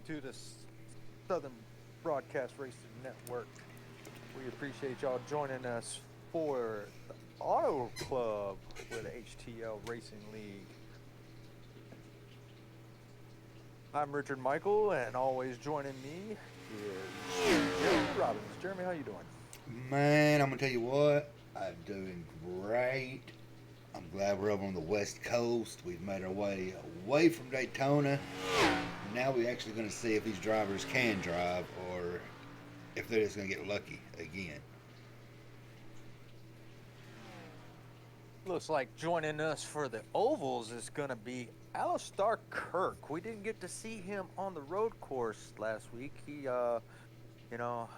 to the Southern Broadcast Racing Network. We appreciate y'all joining us for the Auto Club with the HTL Racing League. I'm Richard Michael, and always joining me is Jeremy Robbins. Jeremy, how you doing? Man, I'm gonna tell you what, I'm doing great. I'm glad we're over on the West Coast. We've made our way away from Daytona. Now we're actually going to see if these drivers can drive or if they're just going to get lucky again. Looks like joining us for the ovals is going to be Alistar Kirk. We didn't get to see him on the road course last week. You know,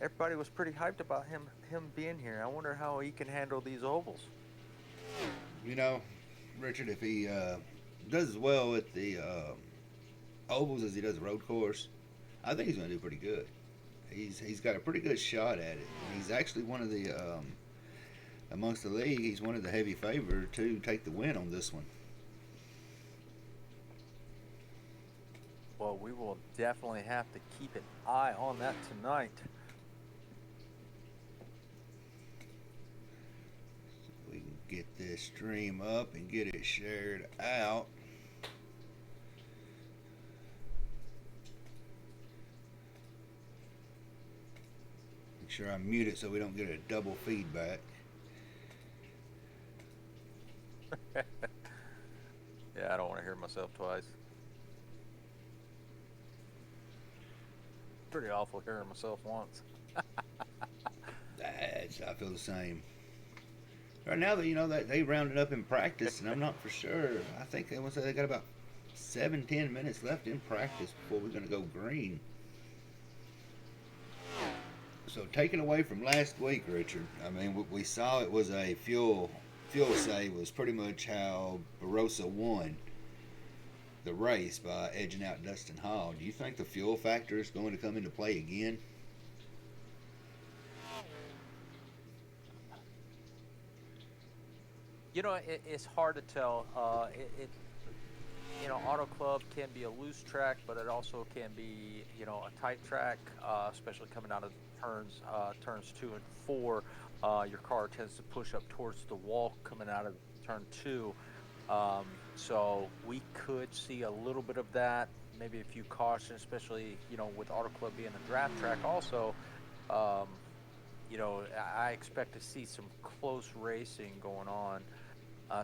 everybody was pretty hyped about him being here. I wonder how he can handle these ovals. You know, Richard, if he does as well at the ovals as he does the road course, I think he's going to do pretty good. He's got a pretty good shot at it. He's actually one of the amongst the league. He's one of the heavy favorite to take the win on this one. Well, we will definitely have to keep an eye on that tonight. We can get this stream up and get it shared out. Make sure I mute it so we don't get a double feedback. Yeah, I don't want to hear myself twice. Pretty awful hearing myself once. I feel the same. Right now, that they rounded up in practice, and I'm not for sure. I think they got about 7-10 minutes left in practice before we're going to go green. So taken away from last week, Richard, I mean, we saw it was a fuel save was pretty much how Barossa won the race by edging out Dustin Hall. Do you think the fuel factor is going to come into play again? You know, it's hard to tell. Auto Club can be a loose track, but it also can be, a tight track, especially coming out of turns 2 and 4. Your car tends to push up towards the wall coming out of turn 2. So we could see a little bit of that, maybe a few cautions, especially, with Auto Club being a draft track also. I expect to see some close racing going on.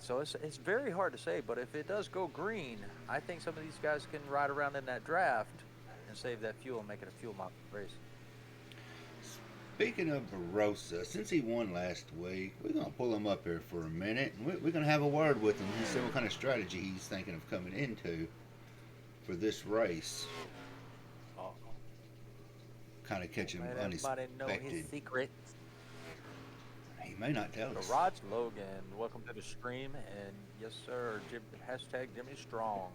So it's very hard to say, but if it does go green, I think some of these guys can ride around in that draft and save that fuel and make it a fuel mop race. Speaking of Barossa, since he won last week, we're going to pull him up here for a minute, and we're going to have a word with him and see what kind of strategy he's thinking of coming into for this race. Kind of catch him unexpected. Know his secret. He may not tell us. Raj Logan, welcome to the stream, and yes sir, hashtag Jimmy Strong.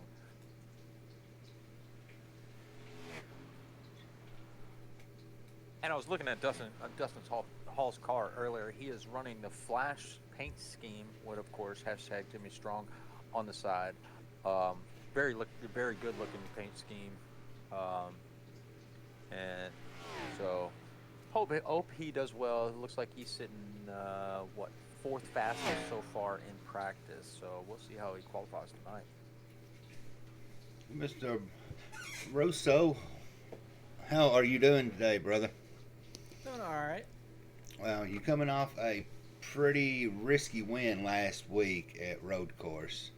And I was looking at Dustin Hall's car earlier. He is running the Flash paint scheme with, of course, hashtag Jimmy Strong on the side. Very good looking paint scheme. And so hope he does well. It looks like he's sitting fourth fastest so far in practice. So we'll see how he qualifies tonight. Mr. Rosso, how are you doing today, brother? Doing all right. Well, you're coming off a pretty risky win last week at road course,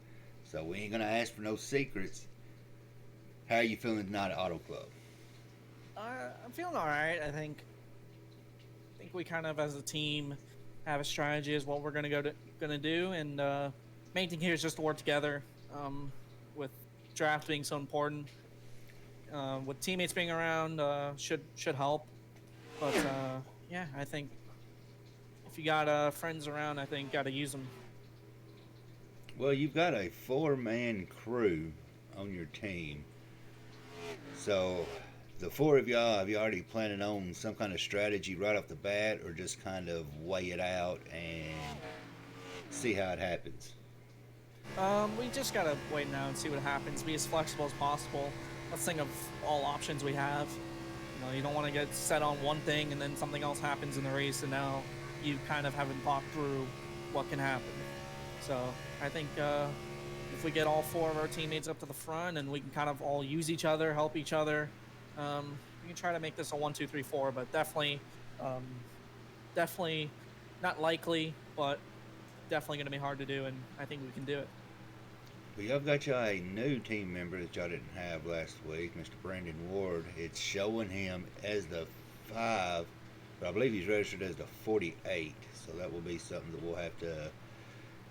so we ain't gonna ask for no secrets. How are you feeling tonight at Auto Club? I'm feeling all right. I think we kind of, as a team, have a strategy as what we're gonna do, and main thing here is just to work together. With draft being so important, with teammates being around, should help. But yeah, I think if you got friends around, I think got to use them. Well, you've got a 4-man crew on your team, so the 4 of y'all, have you already planning on some kind of strategy right off the bat, or just kind of weigh it out and see how it happens? We just gotta wait now and see what happens. Be as flexible as possible. let's think of all options we have. You know, you don't want to get set on one thing and then something else happens in the race, and now you kind of haven't thought through what can happen. So I think if we get all four of our teammates up to the front and we can kind of all use each other, help each other, we can try to make this a 1, 2, 3, 4. But um, definitely not likely, but definitely going to be hard to do, and I think we can do it. Well, y'all got y'all a new team member that y'all didn't have last week, Mr. Brandon Ward. It's showing him as the 5, but I believe he's registered as the 48. So that will be something that we'll have to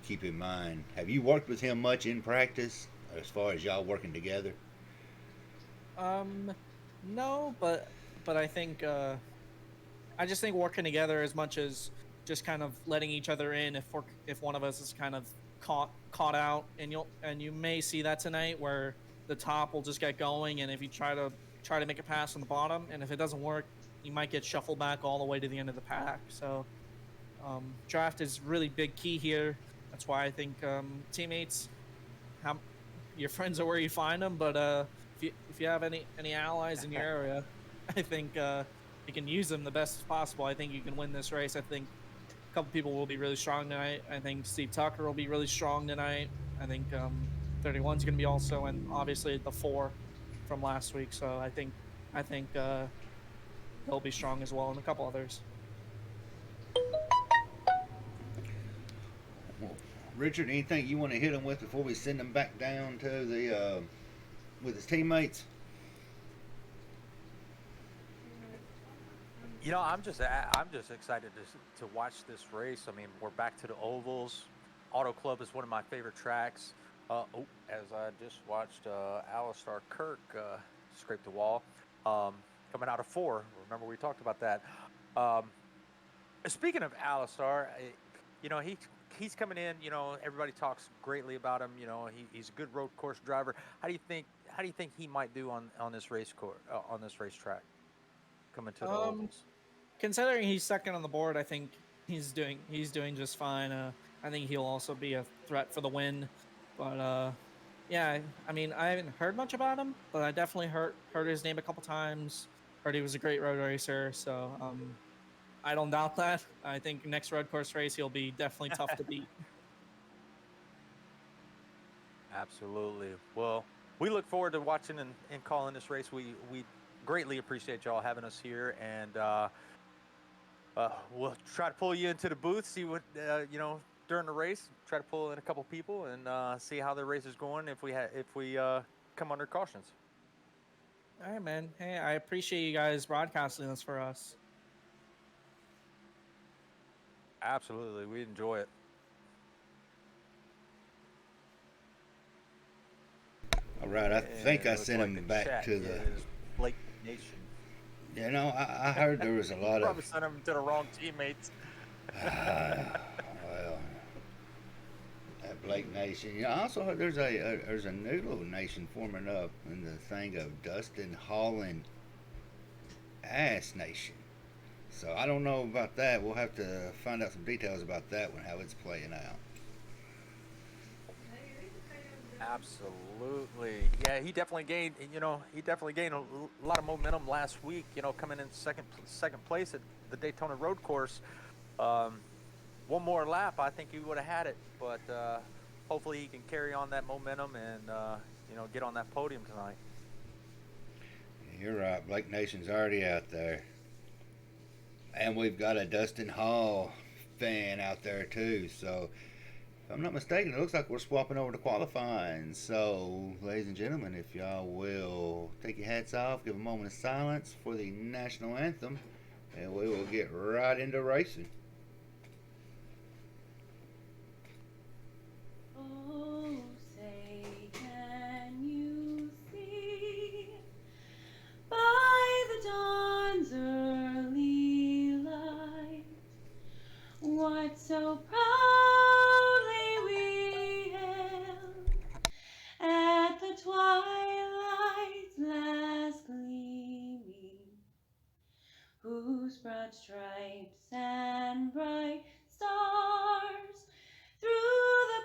keep in mind. Have you worked with him much in practice as far as y'all working together? Um, no, but I think I just think working together as much as just kind of letting each other in if one of us is kind of caught out, and you may see that tonight where the top will just get going, and if you try to make a pass on the bottom, and if it doesn't work, you might get shuffled back all the way to the end of the pack. So draft is really big key here. That's why I think teammates, how your friends are where you find them, but if you have any allies in your area, I think you can use them the best possible. I think you can win this race. I think a couple people will be really strong tonight. I think Steve Tucker will be really strong tonight. I think 31 is going to be also, and obviously the 4 from last week. So I think they'll be strong as well, and a couple others. Well, Richard, anything you want to hit him with before we send him back down to the with his teammates? You know, I'm just excited to watch this race. I mean, we're back to the ovals. Autoclub is one of my favorite tracks. As I just watched Alistar Kirk scrape the wall, coming out of 4. Remember we talked about that. Um, Speaking of Alistar, you know he's coming in. You know, everybody talks greatly about him. You know, he's a good road course driver. How do you think he might do on this race course on this racetrack coming to the Um, ovals? Considering he's second on the board, I think he's doing just fine. I think he'll also be a threat for the win. But yeah, I mean, I haven't heard much about him, but I definitely heard his name a couple times. Heard he was a great road racer, so I don't doubt that. I think next road course race he'll be definitely tough to beat. Absolutely. Well, we look forward to watching and calling this race. We greatly appreciate y'all having us here, and we'll try to pull you into the booth, see what you know during the race. Try to pull in a couple people and see how the race is going. If we come under cautions. All right, man. Hey, I appreciate you guys broadcasting this for us. Absolutely, we enjoy it. All right, I think And I it looks sent like the him back chat to the. is Blake Nation. You know, I heard there was a You lot of. probably sent him to the wrong teammates. Well, that Blake Nation. You know, I also heard there's a new little nation forming up in the thing of Dustin Holland Ass Nation. So I don't know about that. We'll have to find out some details about that one, how it's playing out. Absolutely. Yeah, he definitely gained. You know, he definitely gained a lot of momentum last week. You know, coming in second place at the Daytona Road Course. Um, one more lap, I think he would have had it. But hopefully, he can carry on that momentum and you know get on that podium tonight. You're right. Blake Nation's already out there. And we've got a Dustin Hall fan out there too. So if I'm not mistaken, it looks like we're swapping over to qualifying. So, ladies and gentlemen, if y'all will take your hats off, give a moment of silence for the national anthem, and we will get right into racing. Oh, say, can you see by the dawn's early light what so proudly we hailed at the twilight's last gleaming, whose broad stripes and bright stars through the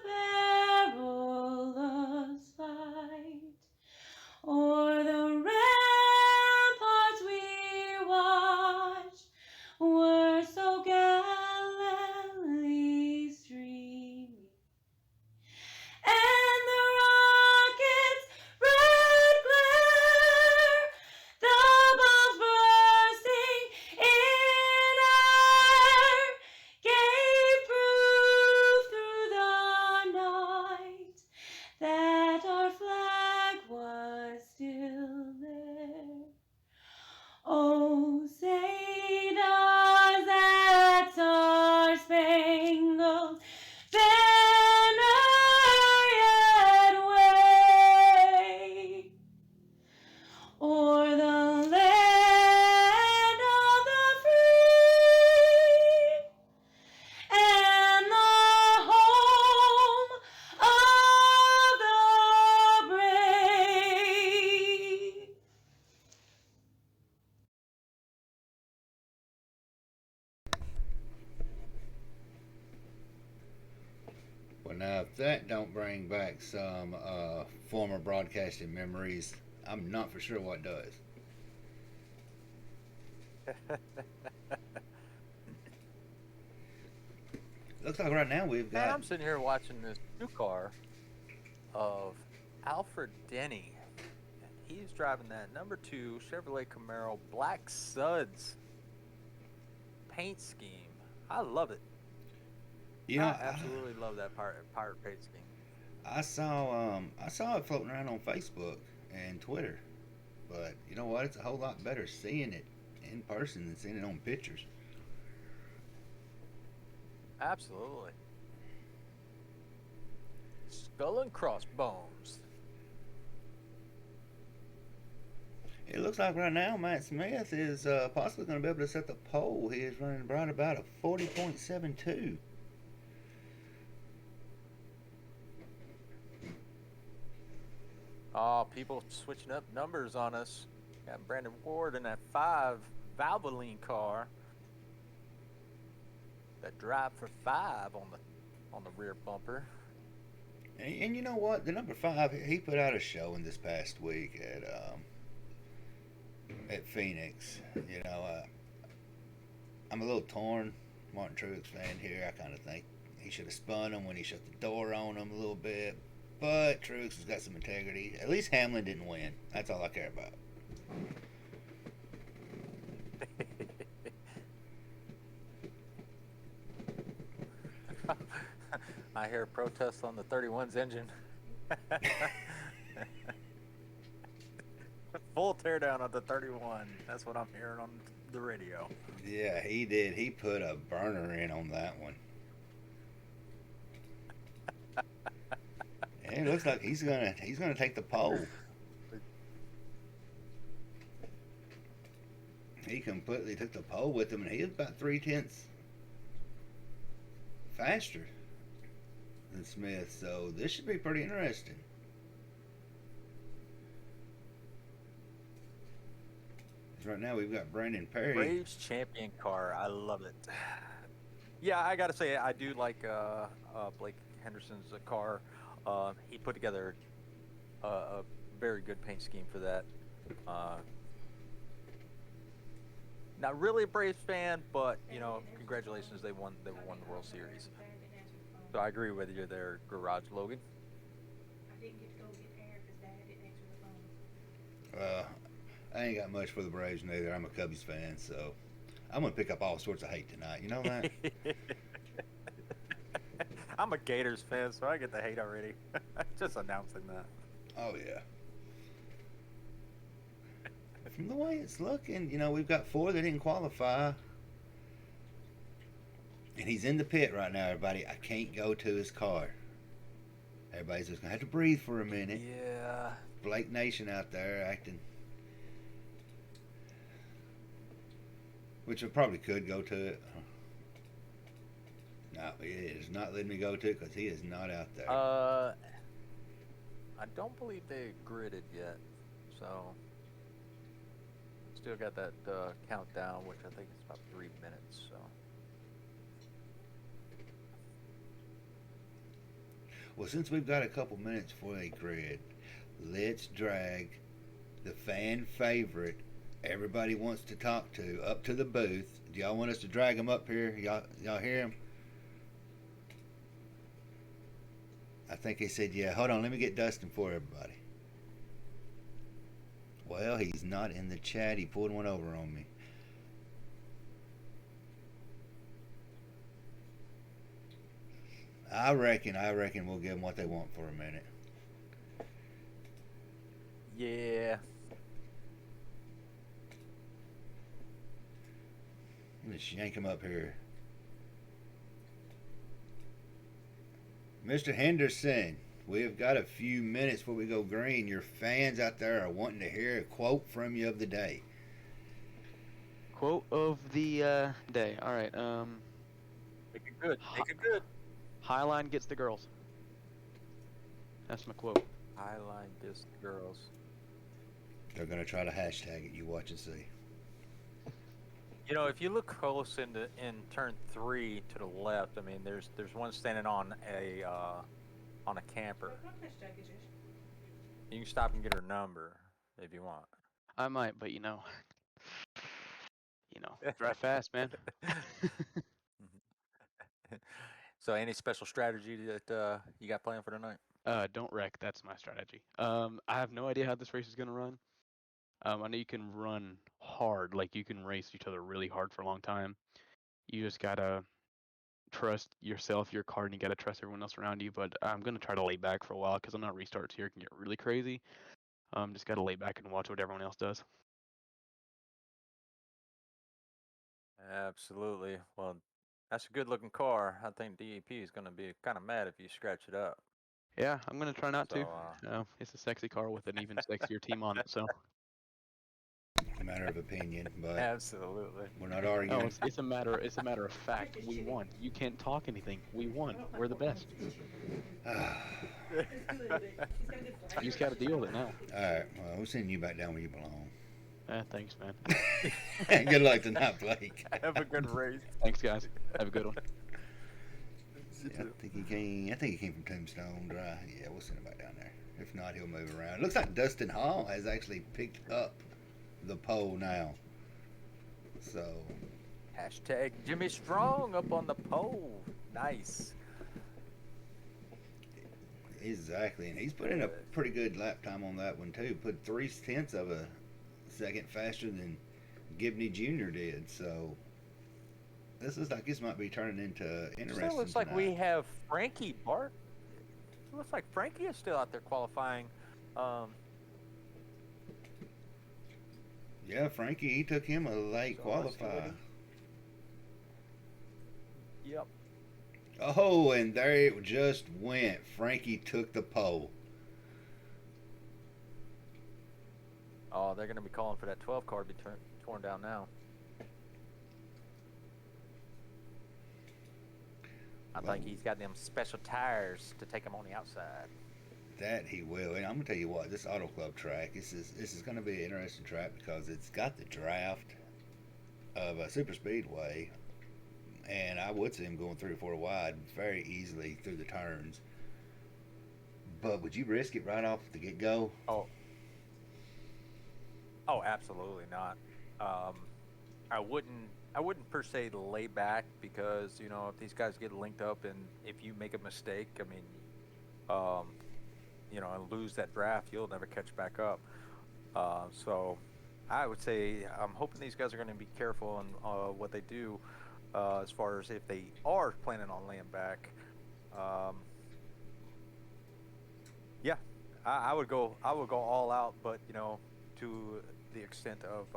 perilous fight o'er the if that don't bring back some former broadcasting memories, I'm not for sure what does. Looks like right now we've Man, got. I'm sitting here watching this new car of Alfred Denny. He's driving that #2 Chevrolet Camaro Black Suds paint scheme. I love it. You know, I absolutely love that pirate paint scheme. I saw it floating around on Facebook and Twitter, but you know what? It's a whole lot better seeing it in person than seeing it on pictures. Absolutely. Skull and crossbones. It looks like right now Matt Smith is possibly going to be able to set the pole. He is running right about a 40.72. Oh, people switching up numbers on us. Got Brandon Ward in that 5 Valvoline car. That drive for 5 on the rear bumper. And you know what? The number 5, he put out a showing this past week at Phoenix. You know, I'm a little torn. Martin Truex fan here. I kind of think he should have spun him when he shut the door on him a little bit. But Truex has got some integrity. At least Hamlin didn't win. That's all I care about. I hear protests on the 31's engine. Full teardown of the 31. That's what I'm hearing on the radio. Yeah, he did. He put a burner in on that one. And it looks like he's gonna take the pole. He completely took the pole with him, and he was about 3/10 faster than Smith. So this should be pretty interesting. Right now we've got Brandon Perry. Braves champion car. I love it. Yeah, I gotta say I do like Blake Henderson's car. He put together a very good paint scheme for that. Not really a Braves fan, but you know, congratulations, they won the World Series. So I agree with you there, Garage Logan. I didn't get to go get air because Dad didn't answer the phone. I ain't got much for the Braves neither. I'm a Cubbies fan, so I'm gonna pick up all sorts of hate tonight. You know that? I'm a Gators fan, so I get the hate already. Just announcing that. Oh yeah. From the way it's looking, you know, we've got 4 that didn't qualify. And he's in the pit right now, everybody. I can't go to his car. Everybody's just going to have to breathe for a minute. Yeah. Blake Nation out there acting. Which I probably could go to it. No, it is not letting me go to it because he is not out there. I don't believe they gridded yet, so still got that countdown, which I think is about 3 minutes. So. Well, since we've got a couple minutes before they grid, let's drag the fan favorite everybody wants to talk to up to the booth. Do y'all want us to drag him up here? Y'all hear him? I think he said, yeah. Hold on, let me get Dustin for everybody. Well, he's not in the chat. He pulled one over on me. I reckon we'll give them what they want for a minute. Yeah. Let's yank him up here. Mr. Henderson, we have got a few minutes before we go green. Your fans out there are wanting to hear a quote from you of the day. Quote of the day. All right. Make it good. Make it good. Highline gets the girls. That's my quote. Highline gets the girls. They're going to try to hashtag it. You watch and see. You know, if you look close in turn 3 to the left, I mean, there's one standing on a on a camper. What kind of truck is yours? You can stop and get her number if you want. I might, but drive fast, man. So, any special strategy that you got planned for tonight? Don't wreck. That's my strategy. I have no idea how this race is gonna run. I know you can run hard, like you can race each other really hard for a long time. You just gotta trust yourself, your car, and you gotta trust everyone else around you. But I'm gonna try to lay back for a while because I know restarts here can get really crazy. Just gotta lay back and watch what everyone else does. Absolutely. Well, that's a good looking car. I think DEP is going to be kind of mad if you scratch it up. Yeah, I'm gonna try not So, to. It's a sexy car with an even sexier team on it, so. Matter of opinion, but absolutely. we're not Oh, arguing. it's a matter of fact. We won. You can't talk anything. We won. We're the best. It's good, but he's got a good flavor. You just gotta deal with it now. All right, well, we'll send you back down where you belong. Thanks, man. Good luck tonight, Blake. Have a good race. Thanks, guys. Have a good one. I think he came. I think he came from Tombstone Dry. Yeah, we'll send him back down there. If not, he'll move around. It looks like Dustin Hall has actually picked up the pole now. So Hashtag Jimmy Strong up on the pole. Nice. exactly, and he's put in a pretty good lap time on that one too. Put 0.3 of a second faster than Gibney Jr. did. So this looks like this might be turning into interesting. Still looks like tonight. we have Frankie Bart. It looks like Frankie is still out there qualifying. Yeah, Frankie, he took him a late So let's see what qualify. Yep. Oh, and there it just went. Frankie took the pole. Oh, they're going to be calling for that 12 car to be torn down now. I Well, think he's got them special tires to take him on the outside. that he will, and I'm gonna tell you what, this Autoclub track, this is gonna be an interesting track because it's got the draft of a super speedway, and I would see him going 3 or 4 wide very easily through the turns. But would you risk it right off the get go? Oh, absolutely not. I wouldn't per se lay back because if these guys get linked up and if you make a mistake, I mean, and lose that draft, you'll never catch back up. So I would say I'm hoping these guys are going to be careful on what they do as far as if they are planning on laying back. Yeah, I would go all out, but to the extent of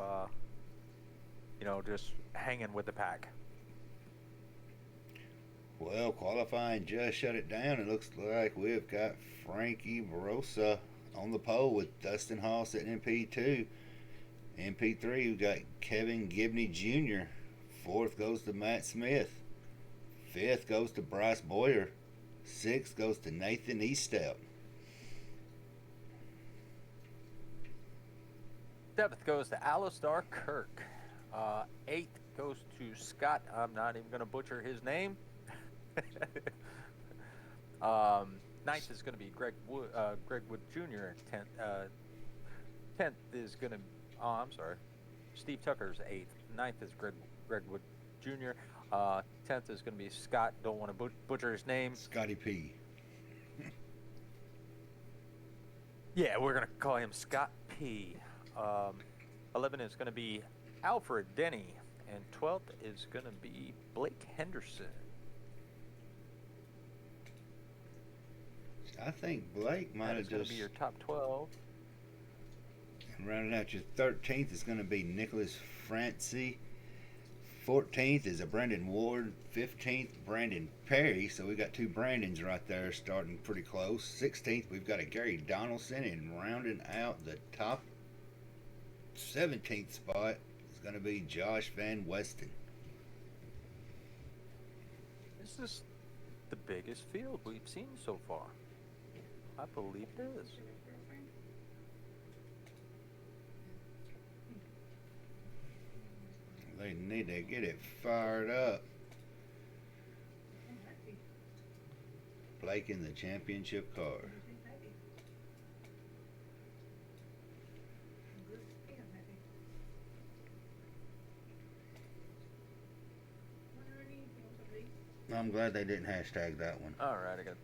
just hanging with the pack. Well, qualifying just shut it down. It looks like we've got Frankie Barossa on the pole with Dustin Hall sitting in P2. In P3, we've got Kevin Gibney Jr. Fourth goes to Matt Smith. Fifth goes to Bryce Boyer. Sixth goes to Nathan Eastep. Seventh goes to Alistar Kirk. Eighth goes to Scott. I'm not even going to butcher his name. Ninth is going to be Greg Wood Jr. Tenth is going to. Oh, I'm sorry. Steve Tucker's eighth. Ninth is Greg Wood Jr. 10th is going to be Scott. Don't want to butcher his name. Scotty P. Yeah, we're going to call him Scott P. 11 is going to be Alfred Denny. And 12th is going to be Blake Henderson. I think Blake might have That is going just to be your top 12. rounding out your 13th is going to be Nicholas Francie. 14th is a Brandon Ward. 15th, Brandon Perry. So we got two Brandons right there starting pretty close. 16th, we've got a Gary Donaldson. And rounding out the top 17th spot is going to be Josh Van Weston. This is the biggest field we've seen so far. I believe it is. They need to get it fired up. Blake in the championship car. Maybe. Good spin, maybe. Wonder anything to be. I'm glad they didn't hashtag that one All right, I got.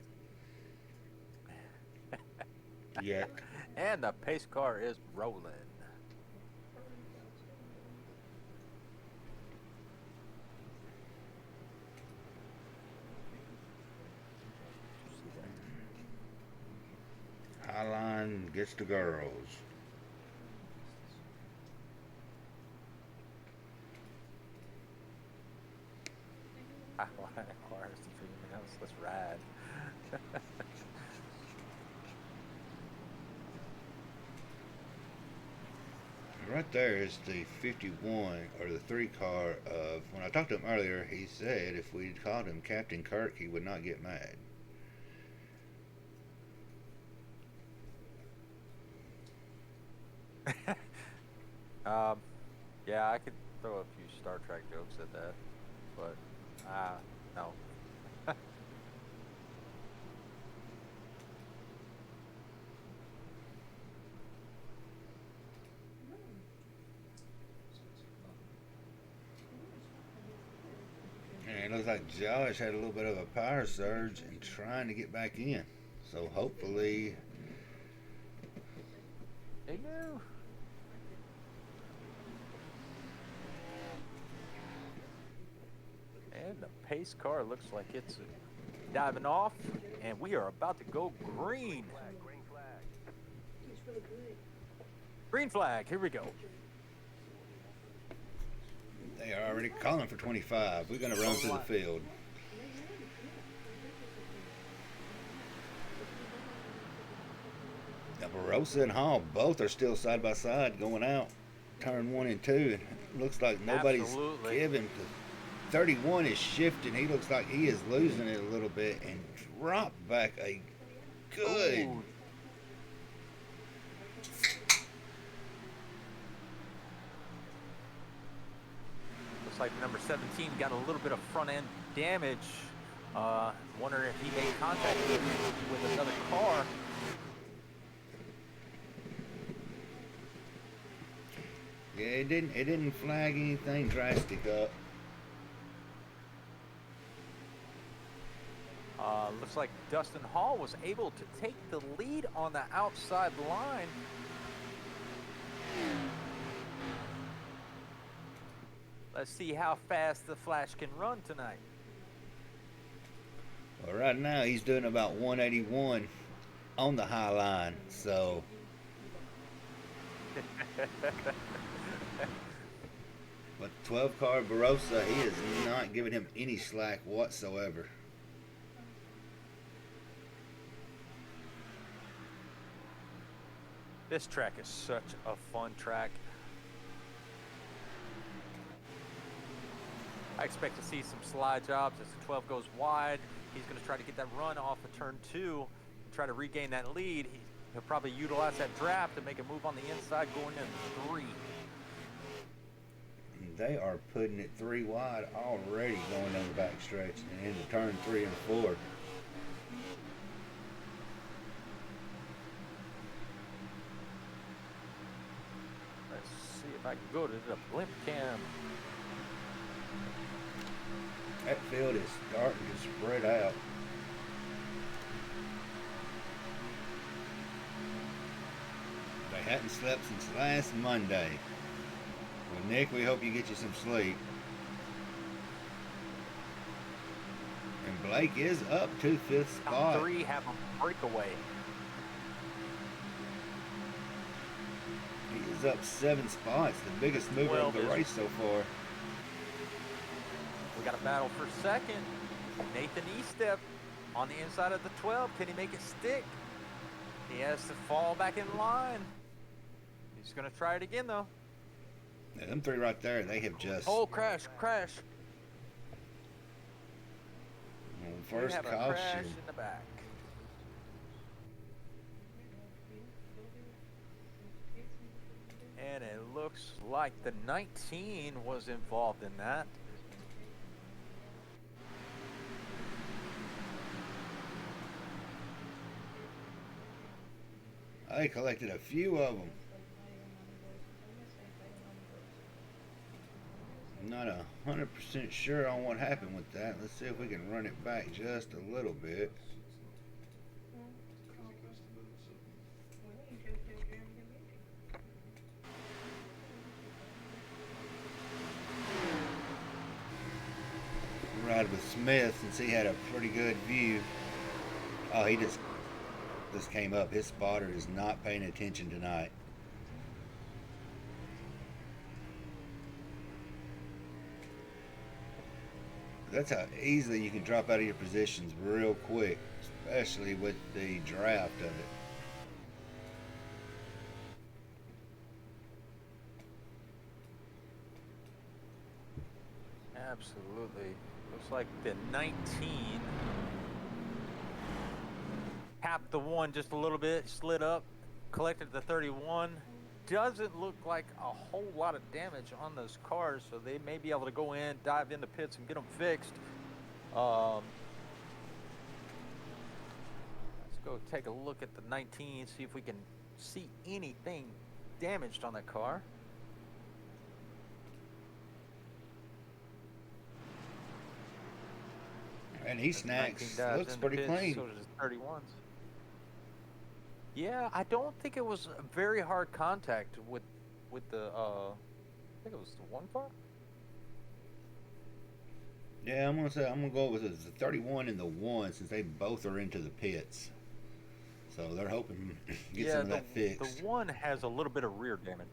yet. And the pace car is rolling. Highline gets the girls. Highline acquires the female house. Let's ride. Right there is the 51 or the 3 car of when I talked to him earlier. He said if we called him Captain Kirk, he would not get mad. Yeah, I could throw a few Star Trek jokes at that, but no. And it looks like Josh had a little bit of a power surge and trying to get back in. So hopefully, Hey, no. And the pace car looks like it's diving off, and we are about to go green. It's really good. Green flag, here we go. they are already calling for 25. We're going to run through the field. Now, Barossa and Hall both are still side by side going out. Turn 1 and 2. It looks like nobody's Absolutely. giving. 31 is shifting. He looks like he is losing it a little bit and dropped back a good. Ooh. Looks like number 17 got a little bit of front end damage. Wondering if he made contact with another car. Yeah, it didn't flag anything drastic up. Looks like Dustin Hall was able to take the lead on the outside line. Let's see how fast the Flash can run tonight. Well, right now he's doing about 181 on the high line. So but 12 car Barossa, he is not giving him any slack whatsoever. This track is such a fun track. I expect to see some slide jobs as the 12 goes wide. He's going to try to get that run off of turn 2 and try to regain that lead. He'll probably utilize that draft to make a move on the inside going into 3. And they are putting it 3 wide already going down the back stretch and into turn 3 and 4. Let's see if I can go to the blimp cam. That field is starting to spread out. They hadn't slept since last Monday. Well, Nick, we hope you get you some sleep. And Blake is up to 5th Top spot. 3 have a breakaway. He is up 7 spots, the biggest mover of the 12 is- race so far. We got a battle for second. Nathan Estep on the inside of the 12. Can he make it stick? He has to fall back in line. He's going to try it again, though. Now, them 3 right there, they have just Oh, crash. We first have a crash caution. in the back. And it looks like the 19 was involved in that. I collected a few of them. Not 100% sure on what happened with that. Let's see if we can run it back just a little bit. Ride with Smith since he had a pretty good view. Oh, he just came up. His spotter is not paying attention tonight. That's how easily you can drop out of your positions real quick, especially with the draft of it. Absolutely. Looks like the 19 tapped the one just a little bit, slid up, collected the 31. Doesn't look like a whole lot of damage on those cars, so they may be able to go in, dive into pits, and get them fixed. Let's go take a look at the 19, see if we can see anything damaged on that car. And he snacks. Looks pretty clean. So does 31s. Yeah, I don't think it was a very hard contact with the I think it was the one car. Yeah, I'm gonna go with the 31 and the 1 since they both are into the pits. So they're hoping to get some of that fixed. The one has a little bit of rear damage.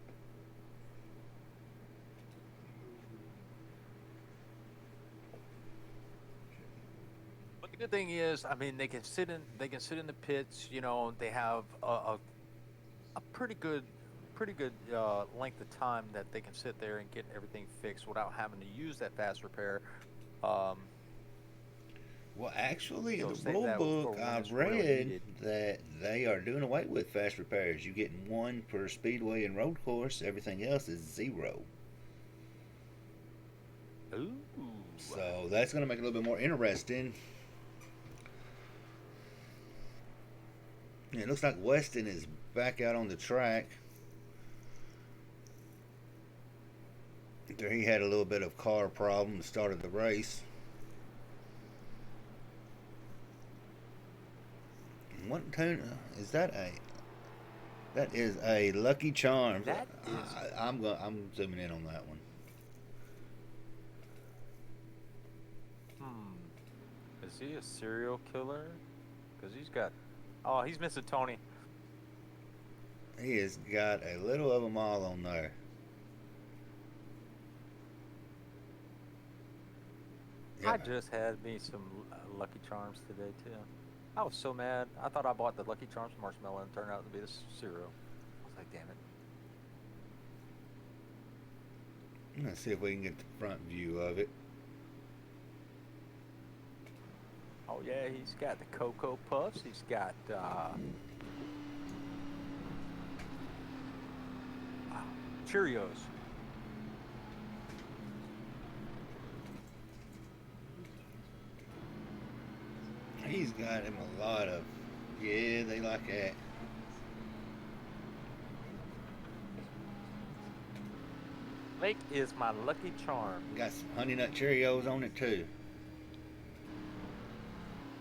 But the good thing is, I mean, they can sit in the pits. You know, they have a pretty good length of time that they can sit there and get everything fixed without having to use that fast repair. Well, actually, in So the save rule that book, for when I've it's really read needed. that they are doing away with fast repairs. You getting one per speedway and road course. Everything else is 0. Ooh. So that's going to make it a little bit more interesting. Yeah, it looks like Weston is back out on the track. There he had a little bit of car problem at the start of the race. What tune is that? That is a Lucky Charms. That is. I'm zooming in on that one. Is he a serial killer? Because he's got. Oh, he's missing Tony. He has got a little of them all on there. I just had me some Lucky Charms today too. I was so mad. I thought I bought the Lucky Charms marshmallow and it turned out to be the cereal. I was like, damn it. Let's see if we can get the front view of it. Oh yeah, he's got the Cocoa Puffs. He's got Cheerios. He's got him a lot of. Yeah, they like that. Lake is my Lucky Charm. Got some Honey Nut Cheerios on it too.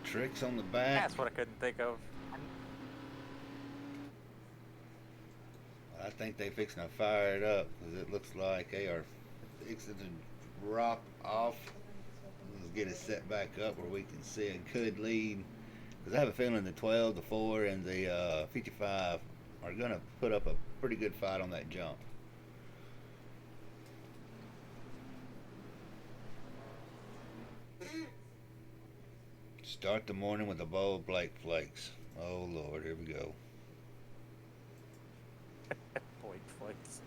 Tricks on the back. That's what I couldn't think of. I think they fixing to fire it up because it looks like they are fixing to drop off. Let's get it set back up where we can see a good lead. Because I have a feeling the 12, the 4, and the 55 are going to put up a pretty good fight on that jump. Start the morning with a bowl of Blake Flakes. Oh, Lord, here we go. Blake Flakes.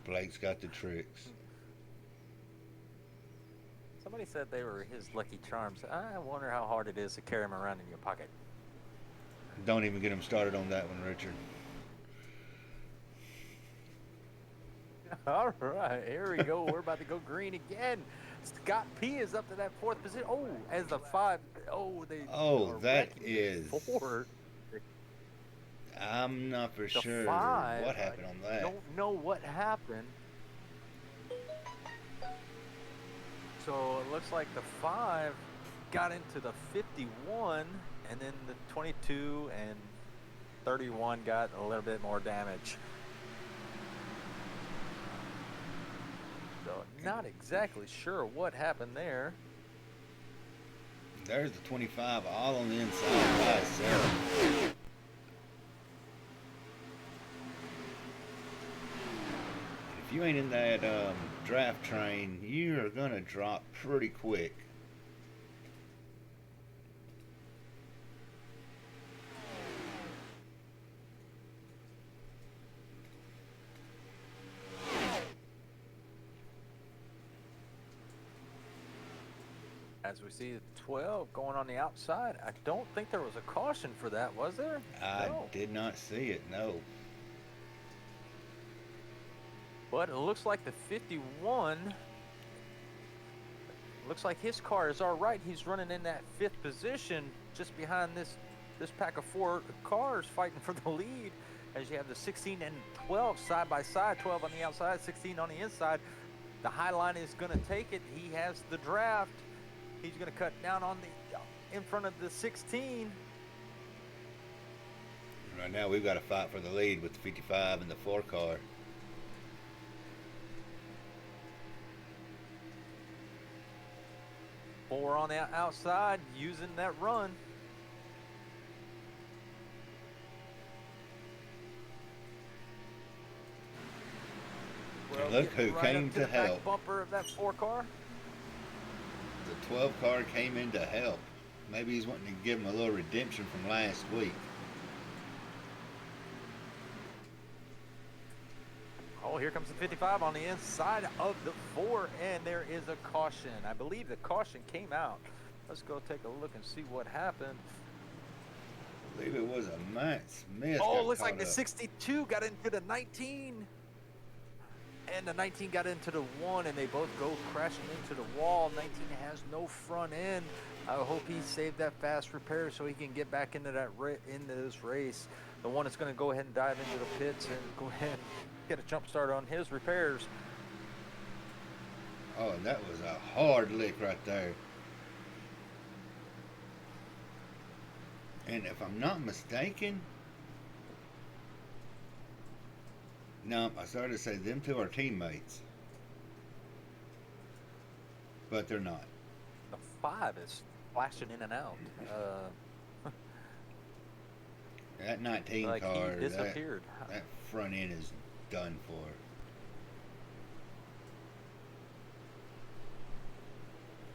Blake's got the tricks. Somebody said they were his Lucky Charms. I wonder how hard it is to carry them around in your pocket. Don't even get him started on that one, Richard. All right, here we go. We're about to go green again. Scott P is up to that 4th position. Oh, as the 5. Oh, they. Oh, are that wrecking is. 4. I'm not for The sure 5, what happened on I that. don't know what happened. So it looks like the 5 got into the 51, and then the 22 and 31 got a little bit more damage. So not exactly sure what happened there. There's the 25 all on the inside by itself. If you ain't in that draft train, you are gonna drop pretty quick. As we see 12 going on the outside, I don't think there was a caution for that, was there? I No. did not see it, no. But it looks like the 51, looks like his car is all right. He's running in that 5th position just behind this pack of 4 cars fighting for the lead, as you have the 16 and 12 side by side, 12 on the outside, 16 on the inside. The High Line is going to take it. He has the draft. He's going to cut down on the in front of the 16. Right now we've got to fight for the lead with the 55 and the 4 car. Four on the outside using that run. And look getting who right came up to the back help. bumper of that 4 car. The 12 car came in to help. Maybe he's wanting to give him a little redemption from last week. Oh, here comes the 55 on the inside of the 4, and there is a caution. I believe the caution came out. Let's go take a look and see what happened. I believe it was a Matt Smith. Oh, got looks like caught the up. 62 got into the 19. And the 19 got into the 1, and they both go crashing into the wall. 19 has no front end. I hope he saved that fast repair so he can get back into into this race. The one that's going to go ahead and dive into the pits and go ahead and get a jump start on his repairs. Oh, and that was a hard lick right there. And if I'm not mistaken, no, I started to say them two are teammates. But they're not. The 5 is flashing in and out. That 19 Like car, he disappeared. that front end is done for.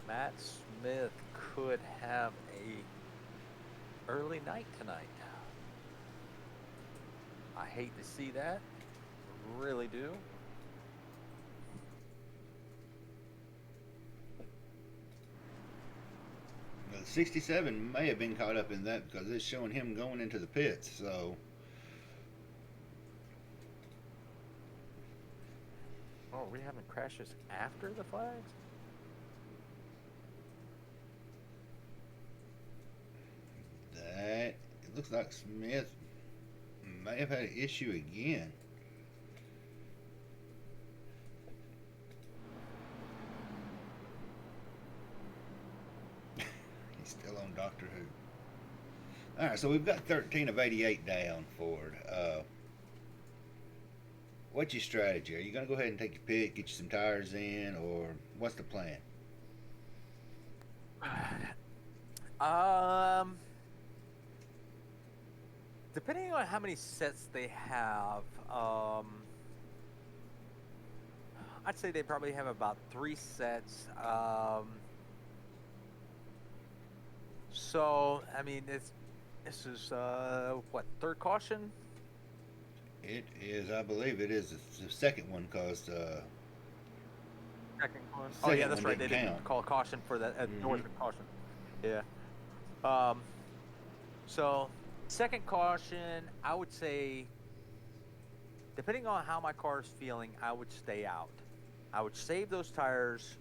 Matt Smith could have a early night tonight. I hate to see that. Really do. The 67 may have been caught up in that because it's showing him going into the pits. So Oh, are we having crashes after the flags? that it looks like Smith may have had an issue again. He's still on Doctor Who. All right, so we've got 13 of 88 down, Ford. What's your strategy? Are you going to go ahead and take your pit, get you some tires in, or what's the plan? Depending on how many sets they have, I'd say they probably have about 3 sets. So, I mean, this is what, 3rd caution? It is, I believe it is the second one because Second one. Oh second yeah, that's one right. They didn't didn't count. call caution for that Mhm. northern caution. Yeah. So second caution, I would say, depending on how my car is feeling, I would stay out. I would save those tires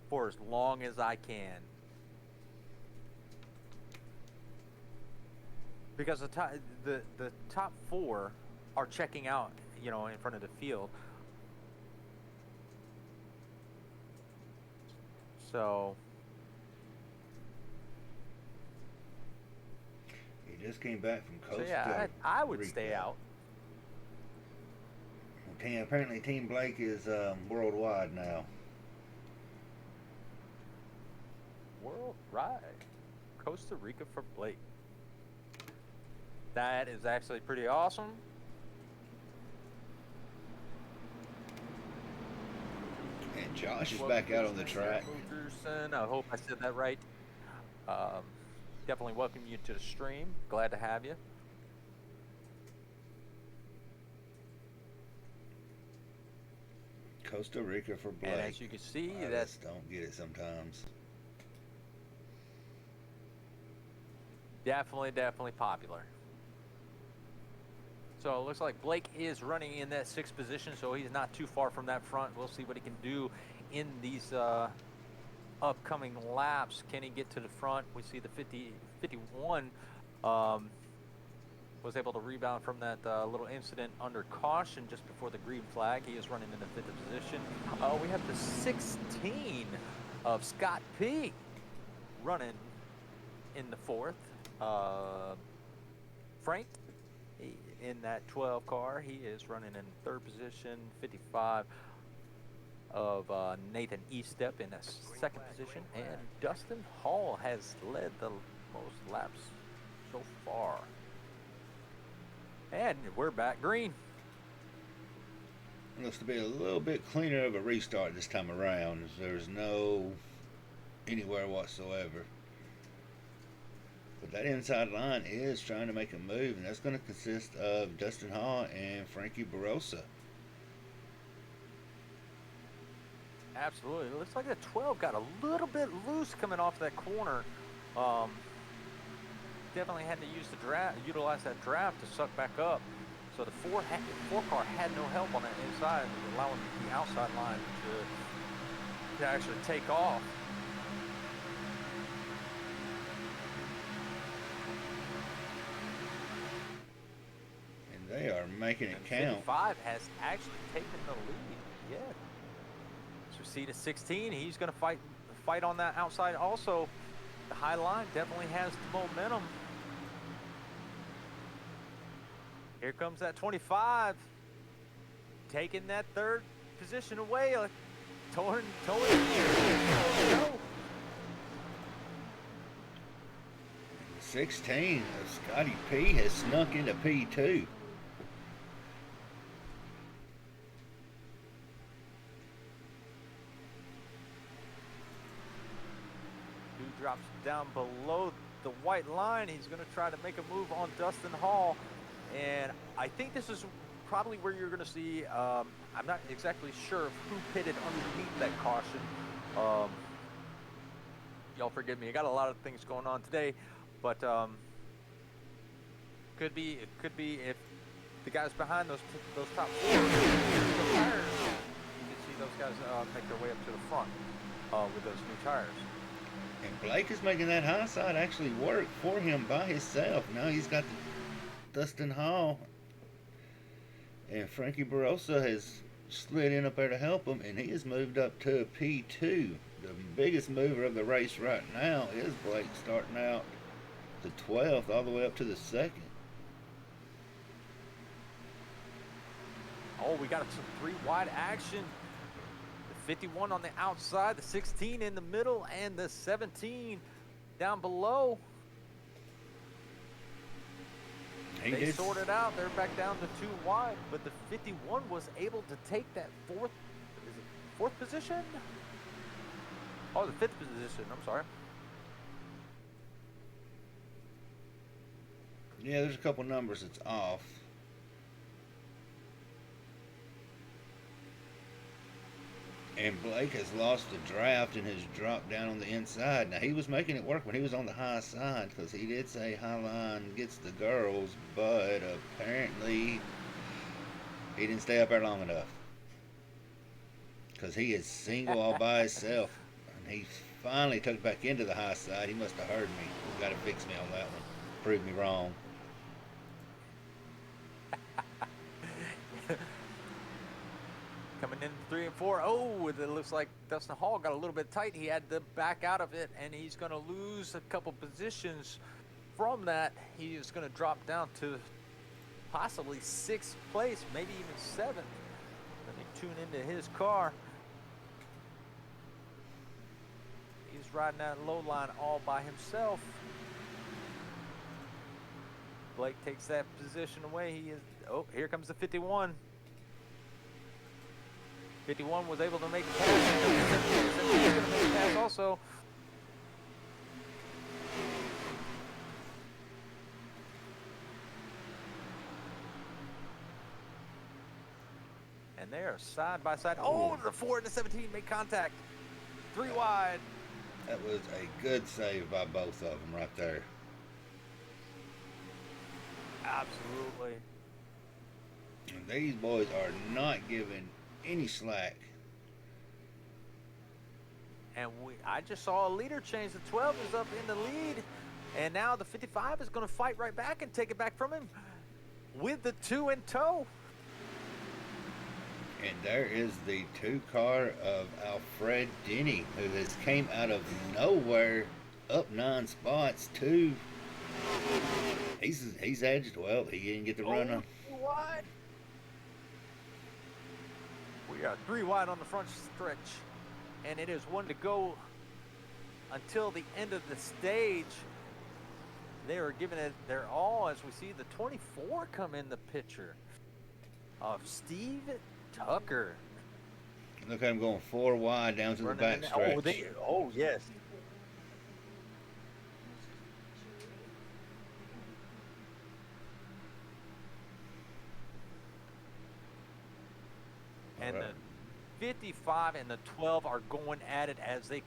for as long as I can. because the top four are checking out, in front of the field. So He just came back from Costa yeah, I would Rica. stay out. Apparently, Team Blake is worldwide now. World ride, Costa Rica for Blake. That is actually pretty awesome. And Josh is Welcome back to out on the stream, track. Moogerson. I hope I said that right. Um, Definitely welcome you to the stream. Glad to have you. Costa Rica for Blake. And as you can see, I that's just don't get it sometimes. definitely popular. So it looks like Blake is running in that sixth position, so he's not too far from that front. We'll see what he can do in these upcoming laps. Can he get to the front? We see the 51 was able to rebound from that little incident under caution just before the green flag. He is running in the fifth position. We have the 16 of Scott P running in the fourth. Frank in that 12 car, he is running in third position. 55 of Nathan Estep in that second position, and Dustin Hall has led the most laps so far. And we're back green. Looks to be a little bit cleaner of a restart this time around. There's no anywhere whatsoever. But that inside line is trying to make a move, and that's going to consist of Dustin Hall and Frankie Barossa. Absolutely. It looks like the 12 got a little bit loose coming off that corner. Definitely had to utilize that draft to suck back up. So the four car had no help on that inside, allowing the outside line to actually take off. And they are making it And count. 55 has actually taken the lead. Yeah. So we see the 16. He's going to fight on that outside also. The high line definitely has the momentum. Here comes that 25. Taking that third position away. Towing. Go. 16 of Scotty P has snuck into P2. Who drops down below the white line. He's going to try to make a move on Dustin Hall. And I think this is probably where you're going to see, I'm not exactly sure of who pitted underneath that caution. Y'all forgive me. I got a lot of things going on today, but could be if the guys behind those top four, the tires, you can see those guys make their way up to the front with those new tires. And Blake is making that high side actually work for him by himself. Now he's got Dustin Hall, and Frankie Barossa has slid in up there to help him, and he has moved up to a P2. The biggest mover of the race right now is Blake, starting out the 12th all the way up to the second. Oh, we got some three wide action. The 51 on the outside, the 16 in the middle, and the 17 down below. They sorted out. They're back down to 2 wide, but the 51 was able to take that fourth position? Oh, the 5th position. I'm sorry. Yeah, there's a couple numbers that's off. And Blake has lost the draft and has dropped down on the inside. Now, he was making it work when he was on the high side, because he did say high line gets the girls, but apparently he didn't stay up there long enough, because he is single all by himself. And he finally took back into the high side. He must have heard me. He's got to fix me on that one. Prove me wrong. Coming in 3 and 4. Oh, it looks like Dustin Hall got a little bit tight. He had to back out of it, and he's going to lose a couple positions from that. He is going to drop down to possibly 6th place, maybe even 7th. Let me tune into his car. He's riding that low line all by himself. Blake takes that position away. He is. Oh, here comes the 51. 51 was able to make a pass. He's going to make a pass also. And they are side by side. Oh, the 4 and the 17 make contact. 3 wide. That was a good save by both of them right there. Absolutely. And these boys are not giving any slack. And I just saw a leader change. The 12 is up in the lead. And now the 55 is going to fight right back and take it back from him with the 2 in tow. And there is the 2 car of Alfred Denny, who has came out of nowhere, up 9 spots too. He's edged. Well, he didn't get the run on. 2 wide. We are 3 wide on the front stretch, and it is 1 to go until the end of the stage. They are giving it their all as we see the 24 come in the picture of Steve Tucker. Look at him going 4 wide down to the back stretch. Oh, yes. And All right. the 55 and the 12 are going at it as they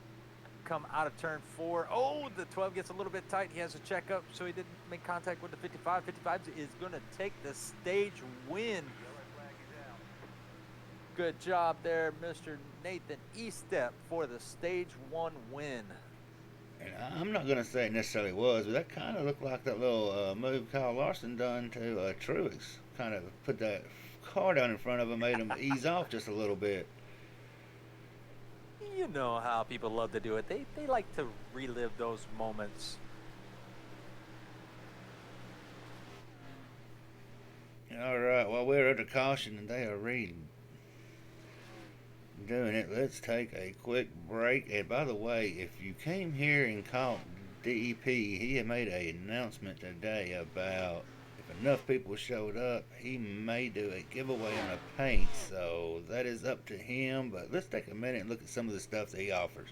come out of turn 4. Oh, the 12 gets a little bit tight. He has to check up, so he didn't make contact with the 55. 55 is going to take the stage win. Good job there, Mr. Nathan Estep, for the stage 1 win. And I'm not going to say it necessarily was, but that kind of looked like that little move Kyle Larson done to Truex. Kind of put that car down in front of him, made him ease off just a little bit. You know how people love to do it. They like to relive those moments. All right, well, we're under caution and they are doing it. Let's take a quick break. And by the way, if you came here and caught DEP, he had made an announcement today about if enough people showed up, he may do a giveaway on a paint. So that is up to him. But let's take a minute and look at some of the stuff that he offers.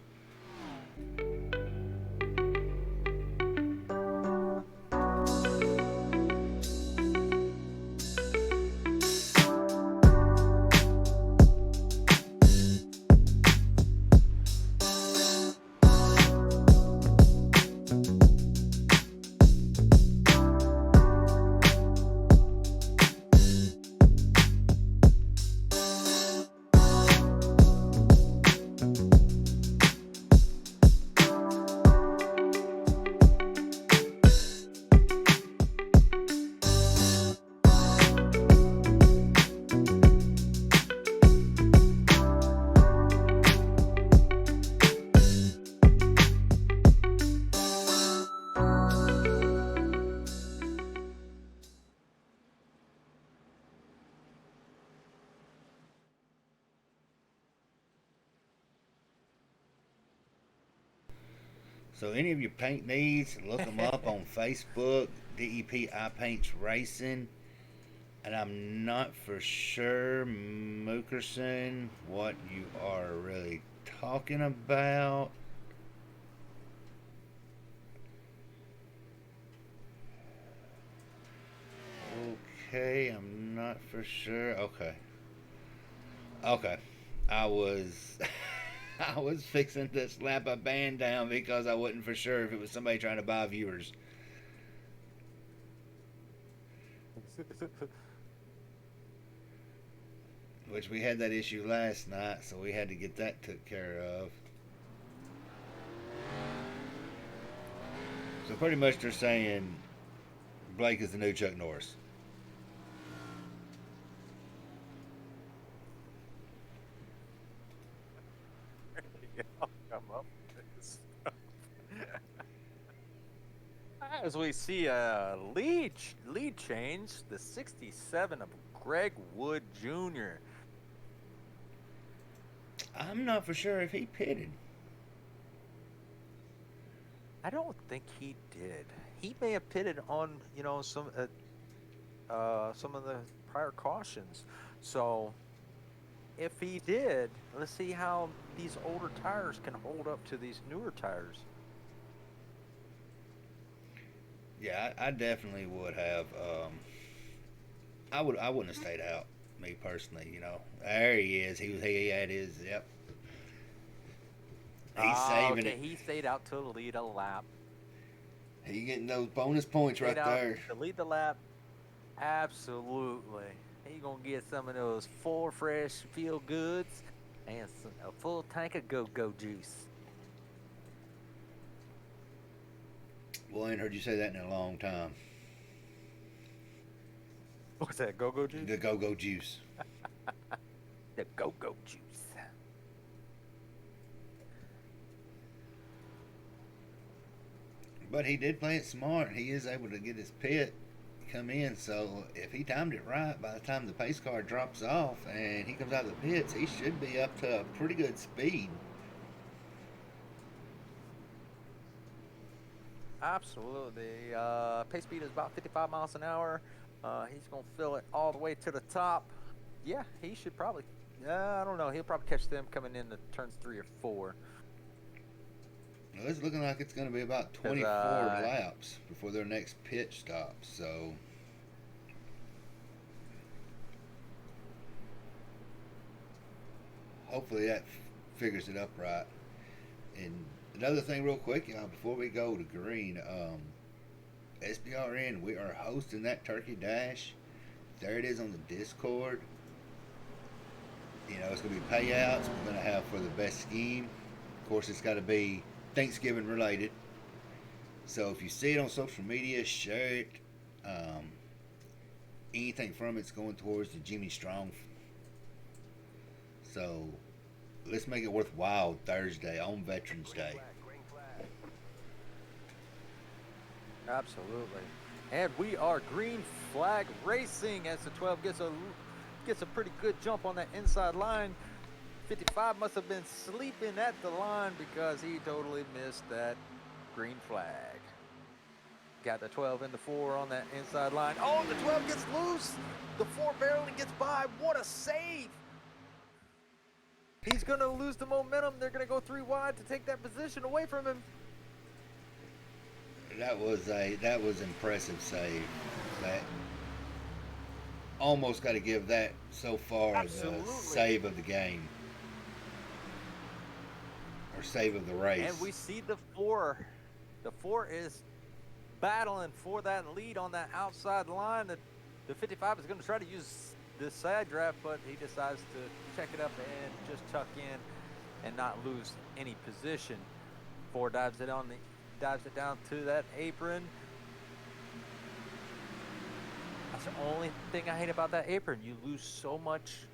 So any of your paint needs, look them up on Facebook, DEP I Paints Racing. And I'm not for sure, Mookerson, what you are really talking about. Okay, I'm not for sure. Okay. I was I was fixing to slap a band down because I wasn't for sure if it was somebody trying to buy viewers. Which we had that issue last night, so we had to get that took care of. So pretty much they're saying Blake is the new Chuck Norris. actually see a lead change. The 67 of Greg Wood Jr. I'm not for sure if he pitted. I don't think he did. He may have pitted on, some of the prior cautions. So if he did, let's see how these older tires can hold up to these newer tires. Yeah, I definitely would have. I wouldn't have stayed out. Me personally, there he is. He had his. Yep. He's saving okay, it. he stayed out to lead a lap. He getting those bonus points right Stayed out there. to lead the lap. Absolutely. He gonna get some of those 4 fresh feel goods and a full tank of go-go juice. Well, I ain't heard you say that in a long time. What's that, go-go juice? The go-go juice. The go-go juice. But he did play it smart. He is able to get his pit come in. So if he timed it right, by the time the pace car drops off and he comes out of the pits, he should be up to a pretty good speed. Absolutely. Pace speed is about 55 miles an hour. He's going to fill it all the way to the top. Yeah, he should probably. I don't know. He'll probably catch them coming in the turns 3 or 4. Well, it's looking like it's going to be about 24 laps before their next pit stop. So hopefully that figures it up right. And another thing real quick, before we go to green, SBRN, we are hosting that Turkey Dash. There it is on the Discord. It's going to be payouts. We're going to have for the best scheme. Of course, it's got to be Thanksgiving related. So if you see it on social media, share it. Anything from it's going towards the Jimmy Strong. So let's make it worthwhile Thursday on Veterans Day. Absolutely. And we are green flag racing as the 12 gets a pretty good jump on that inside line. 55 must have been sleeping at the line because he totally missed that green flag. Got the 12 and the 4 on that inside line. Oh, the 12 gets loose. The 4 barely gets by. What a save. He's going to lose the momentum. They're going to go 3 wide to take that position away from him. That was impressive save. That almost got to give that so far Absolutely. The save of the game. Or save of the race. And we see the 4. The 4 is battling for that lead on that outside line. The 55 is going to try to use this side draft, but he decides to check it up and just tuck in and not lose any position. 4 dives it down to that apron. That's the only thing I hate about that apron. You lose so much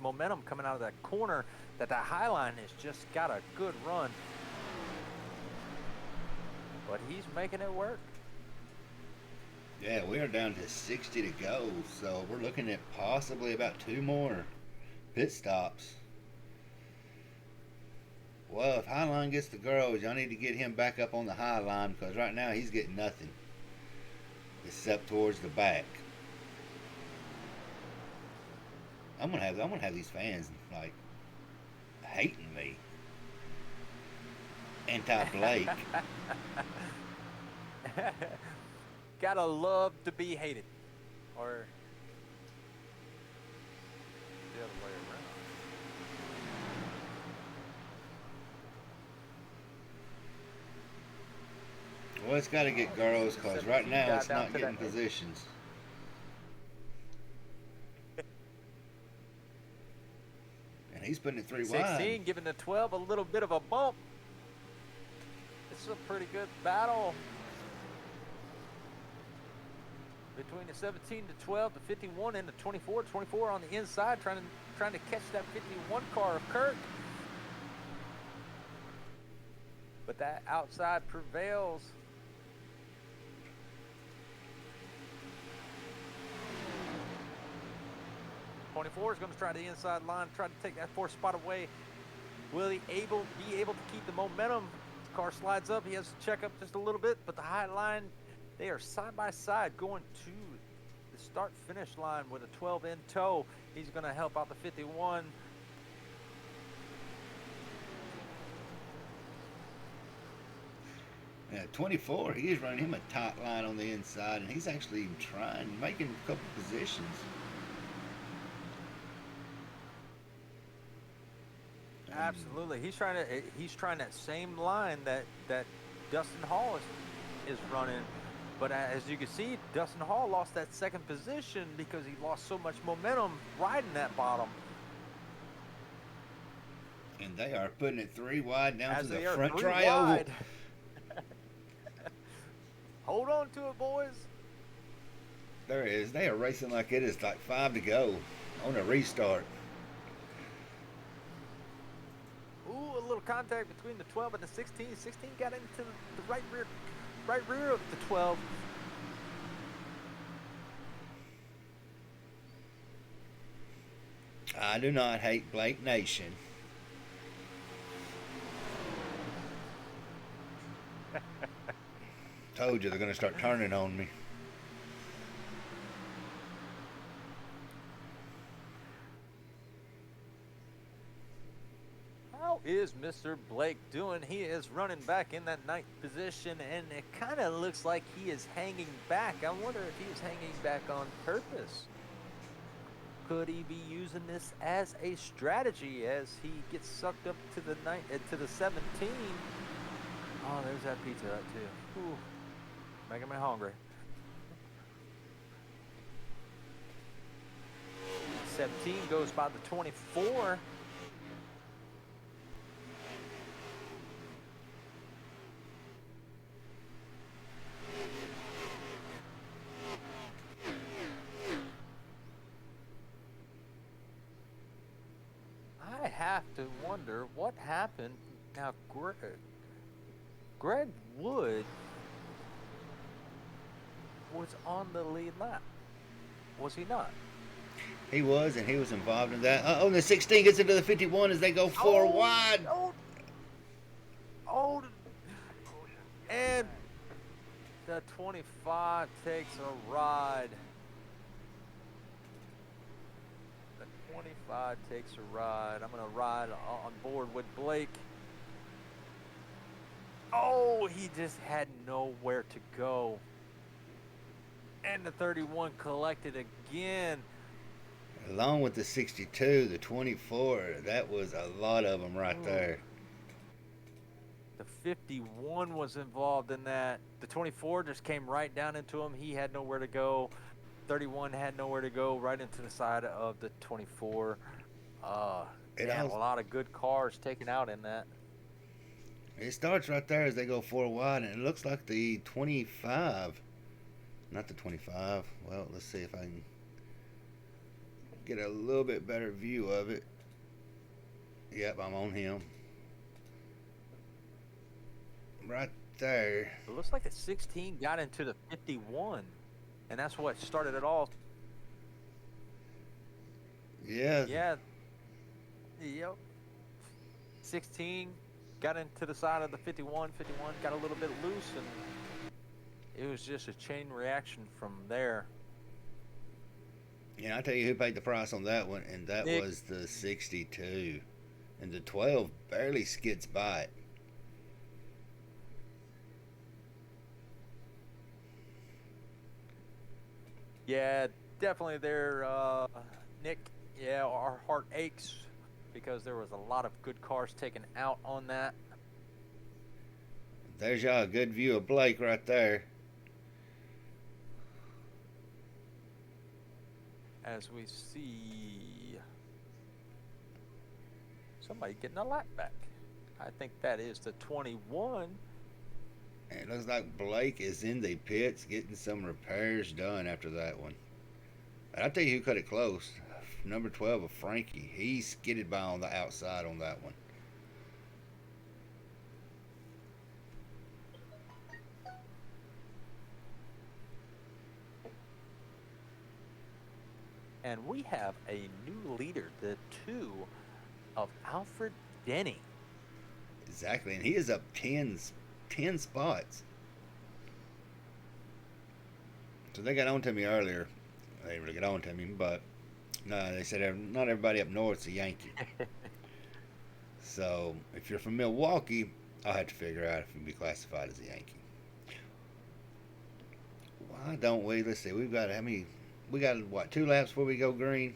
momentum coming out of that corner that high line has just got a good run. But he's making it work. Yeah, we are down to 60 to go, so we're looking at possibly about 2 more pit stops. Well, if Highline gets the girls, y'all need to get him back up on the high line because right now he's getting nothing except towards the back. I'm gonna have these fans like hating me. Anti-Blake. Gotta love to be hated. Or the other way around. Well, it's got to get girls because right now it's not getting positions. And he's putting it 3 wide. 16 giving the 12 a little bit of a bump. This is a pretty good battle between the 17 to 12, the 51 and the 24. 24 on the inside trying to catch that 51 car of Kirk. But that outside prevails. 24 is going to try the inside line, try to take that 4th spot away. Will he be able to keep the momentum? The car slides up. He has to check up just a little bit, but the high line, they are side by side going to the start-finish line with a 12 in tow. He's going to help out the 51. Yeah, 24, he is running him a tight line on the inside, and he's actually making a couple positions. Absolutely, he's trying that same line that Dustin Hall is running, but as you can see, Dustin Hall lost that 2nd position because he lost so much momentum riding that bottom. And they are putting it 3 wide down As to the they are front 3 tri-oval. wide. Hold on to it, boys. There it is. They are racing like it is like 5 to go on a restart. Ooh, a little contact between the 12 and the 16. 16 got into the right rear of the 12. I do not hate Blake Nation. Told you they're going to start turning on me. How is Mr. Blake doing? He is running back in that 9th position, and it kind of looks like he is hanging back. I wonder if he is hanging back on purpose. Could he be using this as a strategy as he gets sucked up to the 17? Oh, there's that Pizza Hut too. Ooh, making me hungry. 17 goes by the 24. I have to wonder what happened. Now, Greg Wood was on the lead lap. Was he not? He was, and he was involved in that. Oh, and the 16 gets into the 51 as they go 4 wide. And the 25 takes a ride. The 25 takes a ride. I'm going to ride on board with Blake. Oh, he just had nowhere to go. And the 31 collected again. Along with the 62, the 24, that was a lot of them right there. The 51 was involved in that. The 24 just came right down into him. He had nowhere to go. 31 had nowhere to go, right into the side of the 24. And a lot of good cars taken out in that. It starts right there as they go 4 wide, and it looks like the 25. Not the 25. Well, let's see if I can get a little bit better view of it. Yep, I'm on him. Right there. It looks like the 16 got into the 51, and that's what started it all. Yeah. Yeah. Yep. 16 got into the side of the 51. 51 got a little bit loose, and it was just a chain reaction from there. Yeah, I'll tell you who paid the price on that one, and that was the 62. And the 12 barely skids by it. Yeah, definitely there, Nick. Yeah, our heart aches because there was a lot of good cars taken out on that. There's y'all a good view of Blake right there. As we see somebody getting a lap back. I think that is the 21. And it looks like Blake is in the pits getting some repairs done after that one. And I'll tell you who cut it close. Number 12 of Frankie. He skidded by on the outside on that one. And we have a new leader, the 2 of Alfred Denny. Exactly, and he is up 10 spots. So they got on to me earlier. They didn't really get on to me, but no, they said not everybody up north's a Yankee. So if you're from Milwaukee, I'll have to figure out if you can be classified as a Yankee. Why don't we? Let's see. We've got how many? We got what? 2 laps before we go green.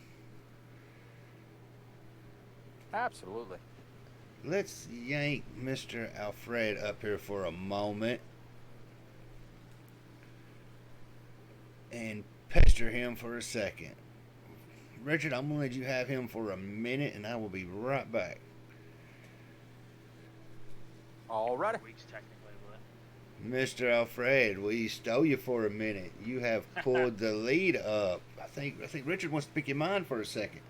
Absolutely. Let's yank Mr. Alfred up here for a moment and pester him for a second. Richard, I'm going to let you have him for a minute, and I will be right back. Alrighty. Weeks technically, but Mr. Alfred, we stole you for a minute. You have pulled the lead up. I think Richard wants to pick your mind for a second.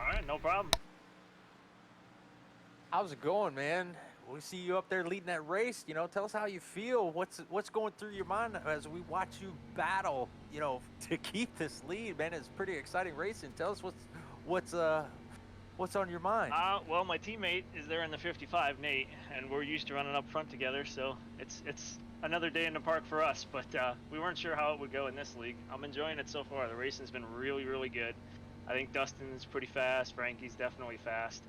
all right, no problem. How's it going, man? We see you up there leading that race. Tell us how you feel. What's going through your mind as we watch you battle, to keep this lead, man? It's pretty exciting racing. Tell us what's on your mind. Well, my teammate is there in the 55, Nate, and we're used to running up front together, so it's another day in the park for us. But we weren't sure how it would go in this league. I'm enjoying it so far. The racing's been really, really good. I think Dustin's pretty fast. Frankie's definitely fast.